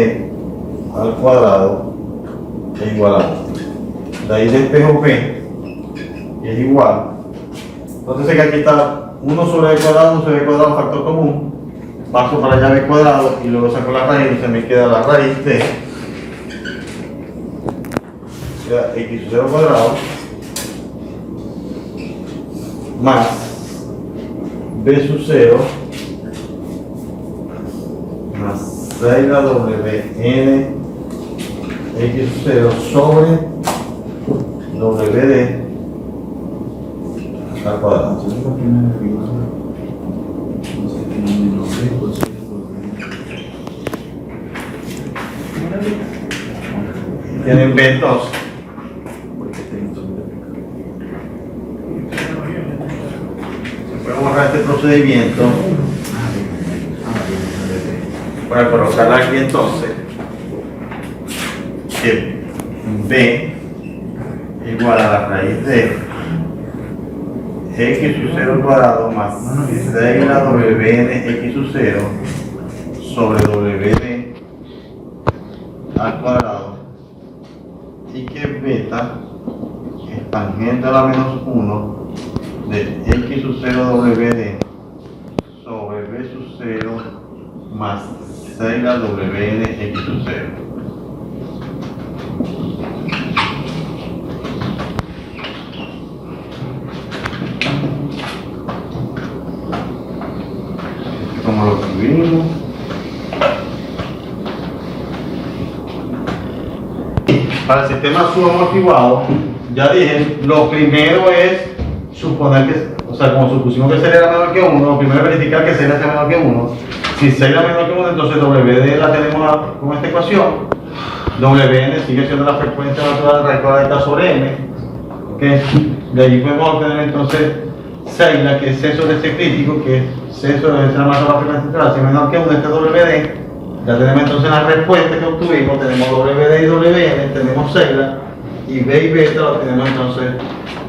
al cuadrado es igual a 1. De ahí despejo P y es igual. Entonces sé que aquí está 1 sobre B cuadrado, 1 sobre B cuadrado, factor común. Paso para allá B cuadrado y luego saco la raíz y se me queda la raíz de X sub 0 cuadrado más B sub 0 más 6 la WN X sub 0 sobre WD al cuadrado. Tienen B entonces. Se puede borrar este procedimiento para colocarla aquí entonces que B igual a la raíz de X sub 0 cuadrado más 6 la WN X sub 0 sobre WD al cuadrado y que tangente a la menos 1 de x sub 0 WD sobre B sub 0 más 6 la WN x sub 0. Como lo escribimos. Para el sistema subamortiguado, ya dije, lo primero es suponer que, o sea, como supusimos que sería menor que 1, lo primero es verificar que sería menor que 1. Si sería menor que 1, entonces WD la tenemos con esta ecuación. WN sigue siendo la frecuencia natural radicada sobre M. ¿Okay? De allí podemos obtener entonces Seila, que es sesor de ese crítico, que es sesor de esa masa de la frecuencia natural, si es menor que 1, este WD. Ya tenemos entonces la respuesta que obtuvimos, tenemos WD y WN, tenemos Seila, y B y beta lo tenemos entonces,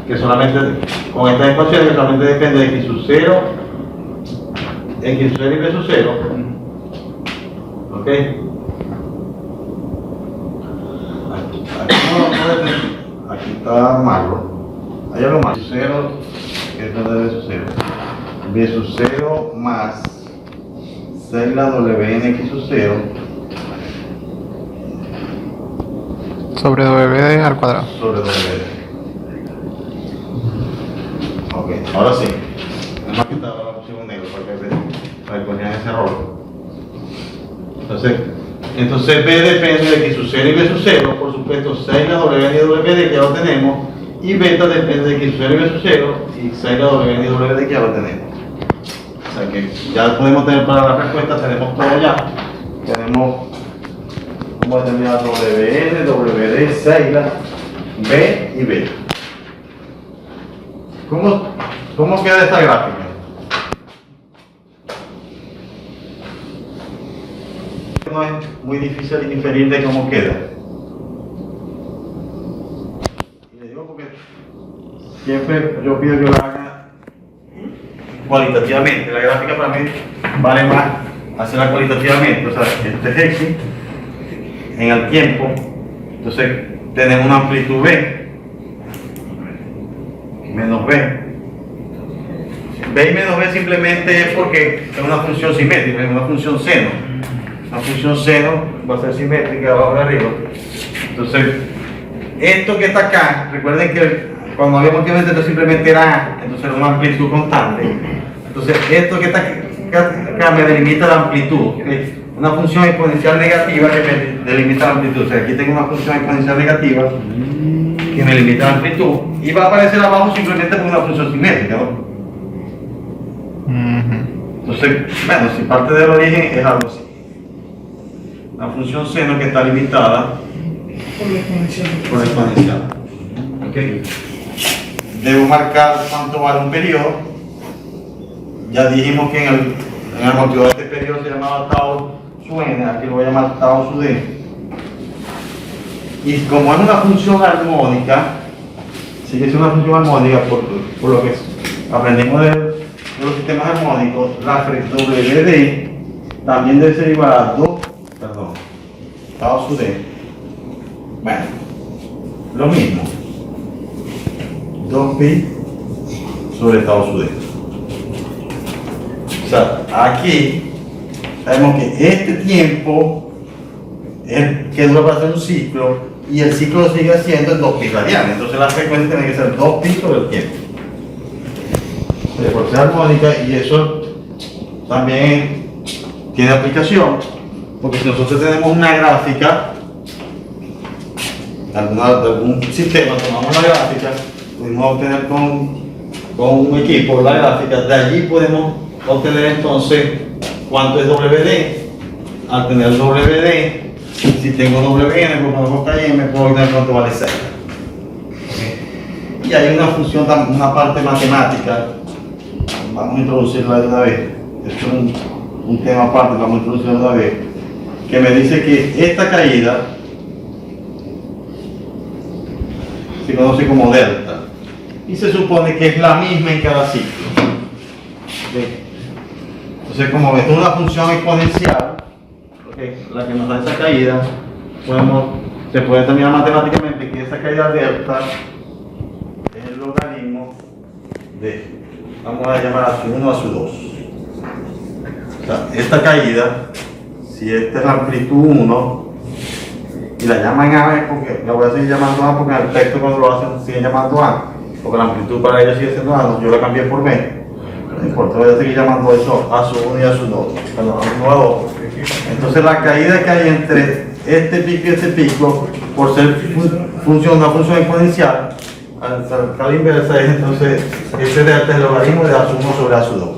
que solamente, con estas ecuaciones, que solamente depende de X sub 0, X sub 0 y B sub 0. ¿Ok? Aquí está malo. Allá lo malo. 0, que es donde B sub 0. B sub 0 más 6 la WN X sub 0 sobre WD al cuadrado. sobre WD. Ok, ahora sí. Además que estaba la opción negro para que ponían ese error. Entonces B depende de X sub 0 y B sub 0, por supuesto 6 la WN y WD que ya lo tenemos, y beta depende de X sub 0 y B sub 0, y 6 la WN y WD que ya lo tenemos. O sea que ya podemos tener para la respuesta, tenemos todo ya. Tenemos cómo determinar WN, WD, Seila, B y B. ¿Cómo queda esta gráfica? No es muy difícil inferir de cómo queda. Y le digo porque siempre yo pido que lo hagan cualitativamente. La gráfica para mí vale más hacerla cualitativamente, o sea, este es X en el tiempo, entonces tenemos una amplitud B menos B. B y menos B simplemente es porque es una función simétrica, es una función seno. La función seno va a ser simétrica abajo y arriba. Entonces, esto que está acá, recuerden que cuando habíamos que meter simplemente era A, entonces era una amplitud constante. Entonces, esto que está acá me delimita la amplitud. ¿Okay? Una función exponencial negativa que me delimita la amplitud. O sea, aquí tengo una función exponencial negativa que me limita la amplitud y va a aparecer abajo simplemente por una función simétrica, ¿no? Entonces, bueno, si parte del origen es algo así. La función seno que está limitada por la exponencial. ¿Okay? Debo marcar cuánto vale un periodo. Ya dijimos que en el motivo de este periodo se llamaba tau su n, aquí lo voy a llamar tau su d. Y como es una función armónica, sigue siendo una función armónica por lo que aprendimos de los sistemas armónicos, la WD también debe ser igual a 2, tau su d. Bueno, lo mismo, 2pi sobre tau su d. O sea, aquí sabemos que este tiempo es el que dura para hacer un ciclo y el ciclo sigue siendo en 2pi radianes. Entonces la frecuencia tiene que ser 2pi sobre el tiempo. Por ser armónica, y eso también tiene aplicación, porque si nosotros tenemos una gráfica de algún sistema, tomamos la gráfica, pudimos obtener con un equipo la gráfica, de allí podemos obtener entonces cuánto es WD. Al tener WD, si tengo WN, pues cuando KM, puedo obtener cuánto vale 6. ¿Okay? Y hay una función, una parte matemática, vamos a introducirla de una vez. Esto es un tema aparte, vamos a introducirla de una vez, que me dice que esta caída se conoce como delta y se supone que es la misma en cada ciclo. ¿Okay? Entonces, como esto es una función exponencial, ¿okay?, la que nos da esa caída, se puede determinar matemáticamente que esa caída delta es vamos a llamar a su 1 a su 2. O sea, esta caída, si esta es la amplitud 1, y la llaman A, porque la voy a seguir llamando A porque en el texto cuando lo hacen siguen llamando A, porque la amplitud para ella sigue siendo A, yo la cambié por B. No importa, voy a seguir llamando eso a su 1 y a su 2, perdón, a 1 a 2. Entonces la caída que hay entre este pico y este pico, por ser una función exponencial, al ser la inversa, es entonces ese delta es el logaritmo de A su 1 sobre A su 2.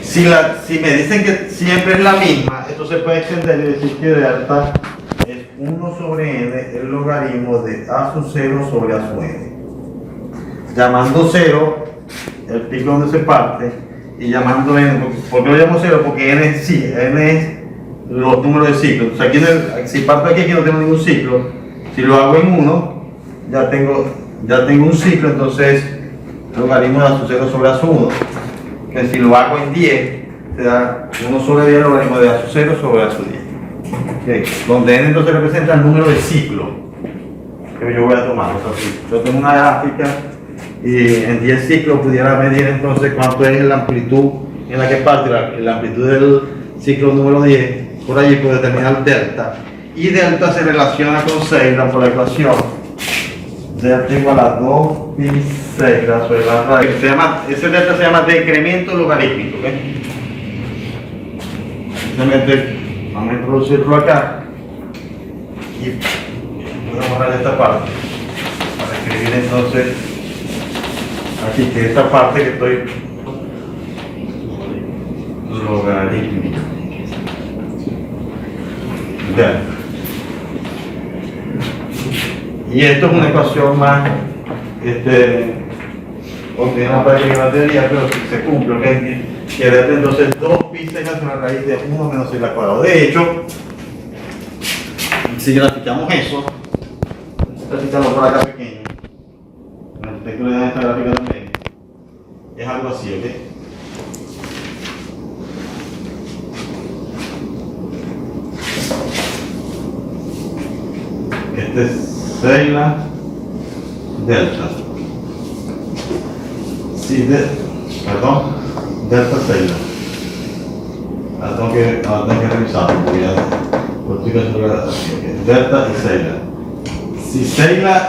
Si me dicen que siempre es la misma, esto se puede extender y decir que delta es 1 sobre n, el logaritmo de A sub 0 sobre A sub n. Llamando 0 el pico donde se parte y llamando n, ¿por qué lo llamo 0? Porque n es los números de ciclos. O sea, si parto aquí no tengo ningún ciclo, si lo hago en 1, ya tengo un ciclo, entonces el logaritmo de A sub 0 sobre A sub 1. Que si lo hago en 10, te da 1 sobre 10 el logaritmo de A sub 0 sobre A sub 10. Okay. Donde n entonces representa el número de ciclo que yo voy a tomar. O sea, si yo tengo una gráfica y en 10 ciclos pudiera medir entonces cuánto es la amplitud en la que parte, la amplitud del ciclo número 10, por allí puedo determinar delta. Y delta se relaciona con Ceilak por la ecuación. Delta igual a 2 pi Ceilak sobre la raíz. Ese delta se llama decremento logarítmico. ¿Okay? Simplemente vamos a introducirlo acá y voy a borrar esta parte para escribir entonces aquí que esta parte que estoy logarítmico delta. Y esto es una ecuación más obtenida para que la teoría, pero si se cumple, ¿okay? Que delta entonces 2 pi Ceilak sobre la raíz de 1 menos Ceilak cuadrado. De hecho, si graficamos eso, graficando por acá pequeño, en el texto de esta gráfica también, es algo así, ¿ok? Este es Ceilak delta. Delta Ceilak. Ahora tengo que revisarlo porque ya lo estoy calculando. Delta y Ceilak. Si Ceilak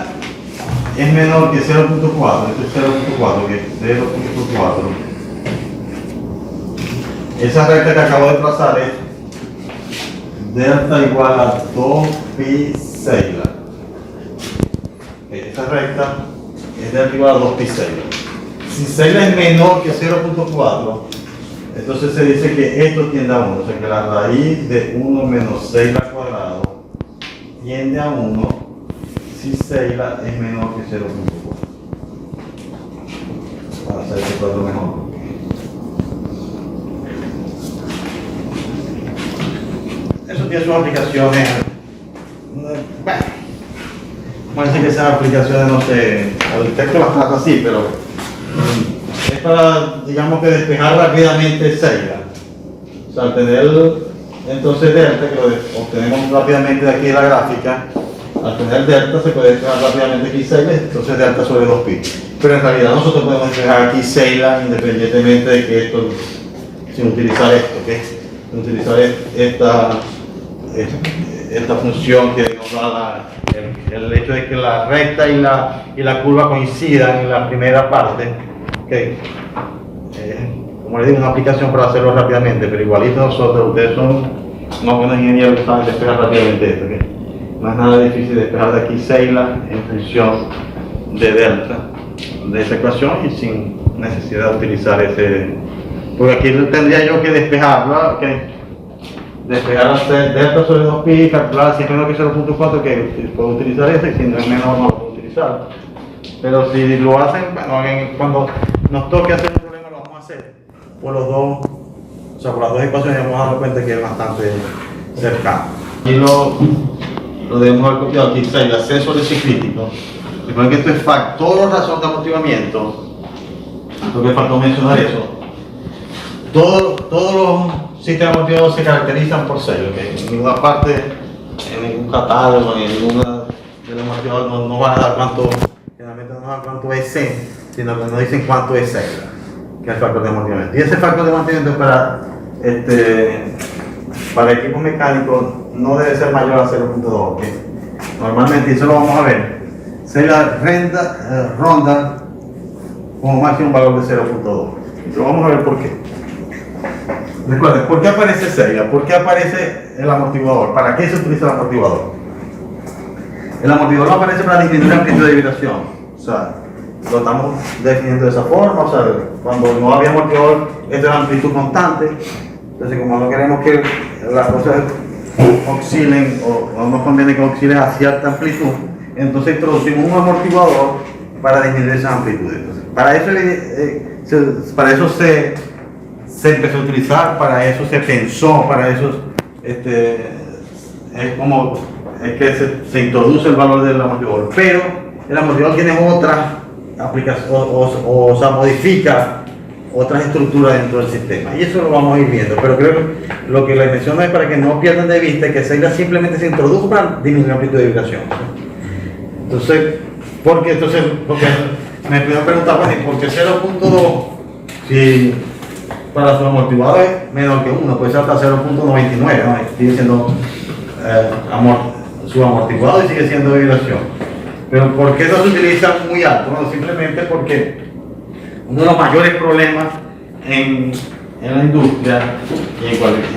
es menor que 0.4, esto es 0.4, que es 0.4, esa recta que acabo de trazar es delta igual a 2 pi Ceilak. Esta recta es delta igual a 2 pi Ceilak. Si Ceilak es menor que 0.4, entonces se dice que esto tiende a 1, o sea que la raíz de 1 menos Ceilak cuadrado tiende a 1 si Ceilak es menor que 0.4. Para hacer este cuadro mejor. Eso tiene sus aplicaciones. Bueno, vamos a decir que sean aplicaciones, no sé, el texto las trata así, pero es para, digamos que despejar rápidamente Ceilak. O sea, al tener entonces delta, que lo obtenemos rápidamente de aquí de la gráfica, al tener delta se puede despejar rápidamente aquí Ceilak, entonces delta sobre 2 pi. Pero en realidad nosotros podemos despejar aquí Ceilak independientemente de que esto, sin utilizar esto, ¿okay? Sin utilizar esta función que nos da el hecho de que la recta y la curva coincidan en la primera parte. Okay. Como les digo, una aplicación para hacerlo rápidamente, pero igualito nosotros, ustedes son unos buenos ingenieros que saben despejar rápidamente esto. ¿Okay? No es nada difícil despejar de aquí Ceilak en función de delta de esa ecuación y sin necesidad de utilizar ese, porque aquí tendría yo que despejarla, ¿okay? Despejar delta sobre 2 pi, calcular si es menor que 0.4, que puedo utilizar ese, y si no es menor no lo puedo utilizar. Pero si lo hacen, bueno, cuando nos toque hacer un problema lo vamos a hacer por los dos, o sea, por las dos ecuaciones vamos a dar cuenta que es bastante cercano. Y lo debemos haber copiado aquí, el ascenso de ciclítico. Recuerden que esto es factor razón de amortiguamiento, creo que faltó mencionar eso. Todos los sistemas amortiguados se caracterizan por Ceilak, ¿okay? En ninguna parte, en ningún catálogo, en ninguna de los amortiguadores no van a dar a cuánto es C, sino que nos dicen cuánto es celda, que es el factor de mantenimiento. Y ese factor de mantenimiento para equipos mecánicos no debe ser mayor a 0.2, ¿okay? Normalmente, y eso lo vamos a ver, celda ronda como máximo un valor de 0.2. Lo vamos a ver por qué. Recuerden, ¿por qué aparece celda? ¿Por qué aparece el amortiguador? ¿Para qué se utiliza el amortiguador? El amortiguador no aparece para disminuir la amplitud de vibración. O sea, lo estamos definiendo de esa forma. O sea, cuando no había amortiguador, esta es la amplitud constante. Entonces, como no queremos que las cosas oscilen o no nos conviene que oscilen a cierta amplitud, entonces introducimos un amortiguador para disminuir esas amplitudes. Entonces, para eso se empezó a utilizar, para eso se pensó, para eso es que se introduce el valor del amortiguador. Pero el amortiguador tiene otras aplicaciones, o sea, modifica otras estructuras dentro del sistema, y eso lo vamos a ir viendo. Pero creo que lo que les menciono es para que no pierdan de vista que celda simplemente se introdujo para disminuir la amplitud de vibración. Entonces, porque me pidieron preguntar, bueno, ¿por qué 0.2? Si para su amortiguador es menor que 1, puede ser hasta 0.99, ¿no? Sigue siendo su amortiguador y sigue siendo de vibración. Pero ¿por qué no se utiliza muy alto? No, simplemente porque uno de los mayores problemas en la industria y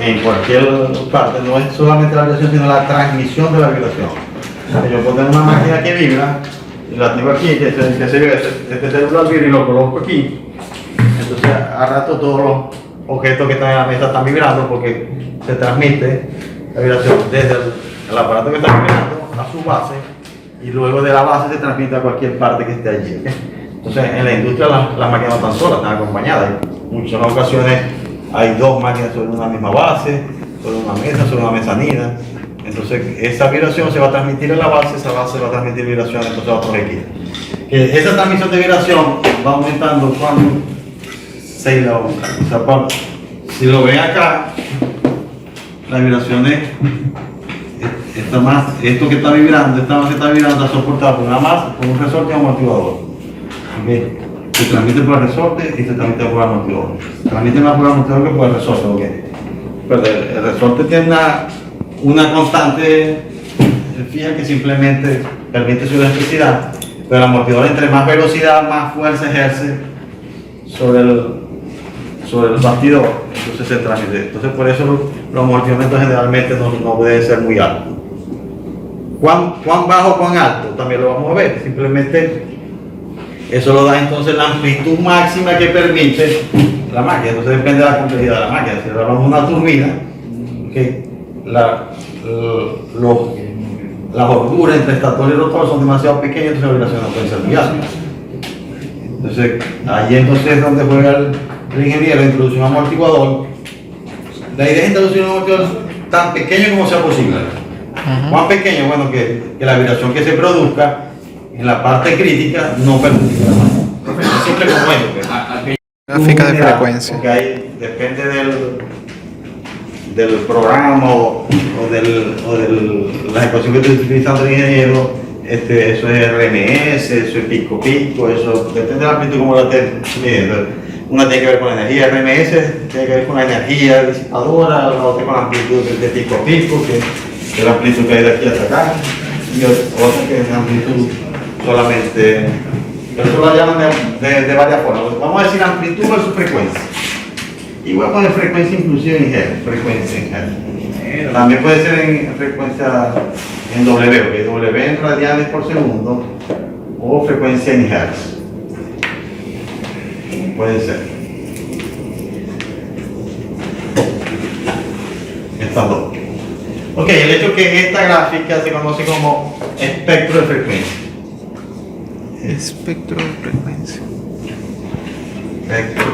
en cualquier parte no es solamente la vibración, sino la transmisión de la vibración. Yo puedo tener una máquina que vibra y la tengo aquí, que se ve este celular vibra y lo coloco aquí. Entonces a rato todos los objetos que están en la mesa están vibrando porque se transmite la vibración desde el aparato que está vibrando a su base, y luego de la base se transmite a cualquier parte que esté allí, ¿okay? Entonces en la industria las máquinas no están solas, están acompañadas. En muchas ocasiones hay dos máquinas sobre una misma base, sobre una mesa, sobre una mezanina. Entonces esa vibración se va a transmitir en la base, esa base va a transmitir vibración entonces a otros equipos. Esa transmisión de vibración va aumentando cuando se la aumenta. O sea, si lo ven acá, la vibración es esto que está vibrando, esta base que está vibrando, está soportada por una masa, por un resorte y un amortiguador. ¿Okay? Se transmite por el resorte y se transmite por el amortiguador. Se transmite más por el amortiguador que por el resorte. ¿Okay? Pero el resorte tiene una constante fija que simplemente permite su electricidad, pero el amortiguador, entre más velocidad, más fuerza ejerce sobre el bastidor, entonces se transmite. Entonces por eso los amortiguamientos generalmente no pueden ser muy altos. ¿Cuán bajo, cuán alto? También lo vamos a ver. Simplemente eso lo da entonces la amplitud máxima que permite la máquina. Entonces depende de la complejidad de la máquina. Si hablamos de una turbina, que las holguras entre estator y rotor son demasiado pequeñas, entonces la vibración no puede ser muy alta. Entonces ahí entonces es donde juega el ingeniero, introduce un amortiguador. La idea es introducir un amortiguador tan pequeño como sea posible. ¿Cuán pequeño? Bueno, que la vibración que se produzca en la parte crítica no perjudica la máquina. Es simple como esto. Gráfica de frecuencia. Porque ahí depende del programa o de la ecuación que esté utilizando el ingeniero. Eso es RMS, eso es pico, eso depende de la amplitud como la esté midiendo. Una tiene que ver con la energía RMS, tiene que ver con la energía disipadora, la otra con la amplitud de pico, que es la amplitud que hay de aquí hasta acá, y otra que es la amplitud solamente, eso lo llaman de varias formas. Vamos a decir amplitud versus frecuencia. Y voy a poner frecuencia inclusive en Hz, frecuencia en Hz. También puede ser en frecuencia en W, porque W en radianes por segundo, o frecuencia en Hz. Puede ser. Estas dos. Ok, el hecho que esta gráfica se conoce como espectro de frecuencia. Espectro de frecuencia. Espectro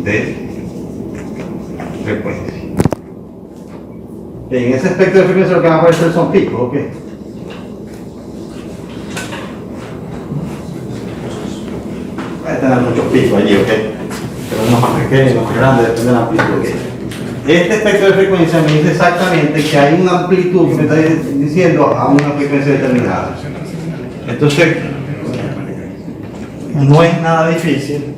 de frecuencia. En ese espectro de frecuencia lo que van a aparecer son picos, ¿ok? Hay que tener muchos picos allí, ¿ok? Pero unos más pequeños, unos más grandes, depende de la amplitud, ¿ok? Este espectro de frecuencia me dice exactamente que hay una amplitud que me está diciendo a una frecuencia determinada. Entonces, no es nada difícil,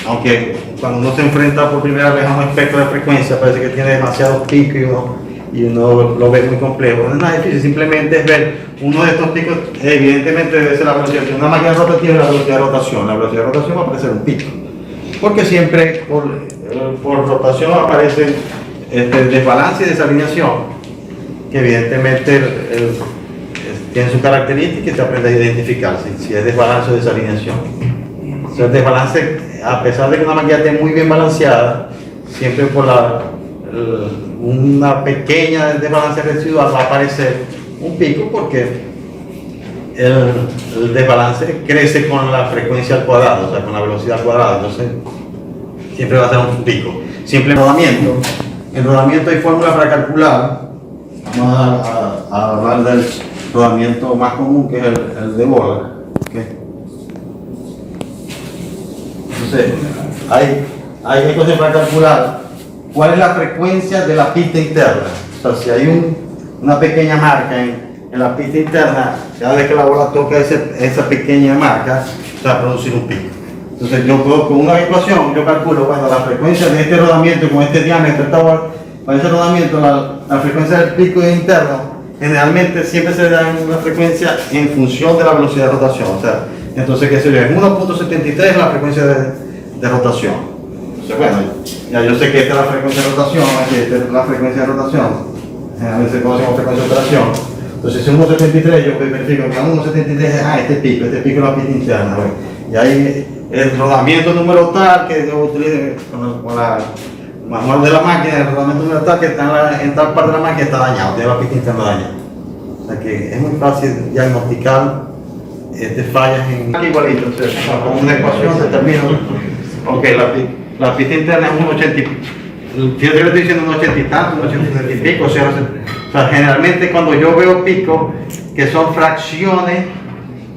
aunque cuando uno se enfrenta por primera vez a un espectro de frecuencia parece que tiene demasiados picos y uno lo ve muy complejo. No es nada difícil, simplemente es ver uno de estos picos. Evidentemente debe ser la velocidad. Si una máquina rotativa es la velocidad de rotación. La velocidad de rotación va a aparecer un pico, porque siempre por rotación aparece desbalance y desalineación, que evidentemente tiene su característica y se aprende a identificar si es desbalance o desalineación. Si es desbalance, a pesar de que una máquina esté muy bien balanceada, siempre por una pequeña desbalance residual va a aparecer un pico, porque el desbalance crece con la frecuencia al cuadrado, o sea, con la velocidad al cuadrado, entonces siempre va a ser un pico. Siempre en rodamiento hay fórmulas para calcular. Vamos a hablar del rodamiento más común, que es el de bola. ¿Okay? Entonces, hay cosas para calcular cuál es la frecuencia de la pista interna. O sea, si hay una pequeña marca en la pista interna, cada vez que la bola toca esa pequeña marca, se va a producir un pico. Entonces, yo puedo, con una ecuación, yo calculo, bueno, la frecuencia de este rodamiento con este diámetro, para ese rodamiento, la frecuencia del pico interno, generalmente siempre se da una frecuencia en función de la velocidad de rotación. O sea, entonces, ¿qué sería? 1.73 es la frecuencia de rotación. Entonces, bueno, ya yo sé que esta es la frecuencia de rotación, aquí esta es la frecuencia de rotación, generalmente se conoce como frecuencia de operación. Entonces, si 1.73, yo verifico que a 1.73 es este pico es la pista interna. Bueno, y ahí el rodamiento número tal que yo utilizo con la manual de la máquina, el rodamiento número tal que está en tal parte de la máquina está dañado, tiene la pista interna dañada. O sea que es muy fácil diagnosticar fallas en aquí igualito. Entonces, con una ecuación determino, ok, la pista interna es un 80 y, yo le estoy diciendo un 80 y tanto, un 80 y pico, o sea, generalmente cuando yo veo picos que son fracciones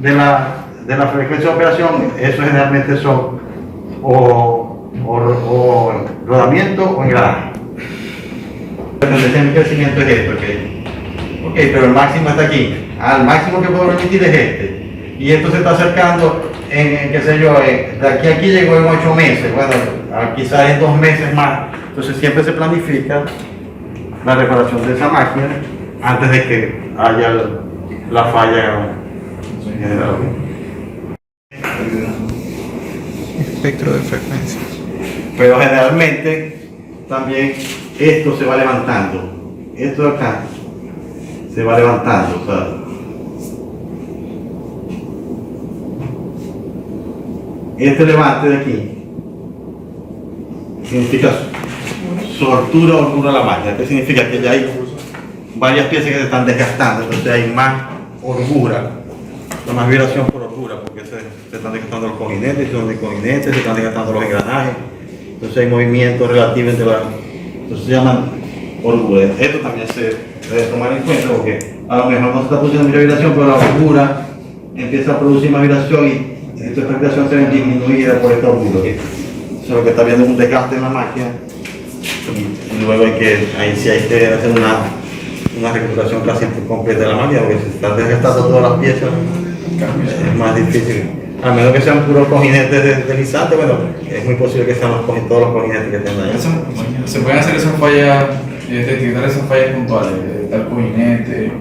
de la frecuencia de operación, eso generalmente son o rodamiento o engranaje. El crecimiento es esto, ok, pero el máximo está aquí. El máximo que puedo permitir es este. Y esto se está acercando qué sé yo, de aquí a aquí llegó en 8 meses, bueno, quizás en 2 meses más. Entonces siempre se planifica la reparación de esa máquina antes de que haya la falla general. Espectro de frecuencias. Pero generalmente también esto se va levantando. Esto de acá se va levantando. O sea, este levante de aquí significa soltura o holgura a la máquina. ¿Qué significa? Que ya hay varias piezas que se están desgastando, entonces hay más holgura, más vibración por holgura, porque se están desgastando los cojinetes, se están desgastando los engranajes, entonces hay movimiento relativo entre entonces se llaman holgura. Esto también se debe tomar en cuenta, porque a lo mejor no se está produciendo mucha vibración, pero la holgura empieza a producir más vibración y esta vibración se ve disminuida por esta holgura. Eso lo que está viendo es un desgaste en la máquina y luego sí hay que hacer una recuperación casi completa de la máquina, porque si están desgastando todas las piezas es más difícil, a menos que sean puros cojinetes deslizantes. Bueno, es muy posible que sean todos los cojinetes que tengan ahí. Se pueden hacer esas fallas, detectar esas fallas puntuales, tal cojinete,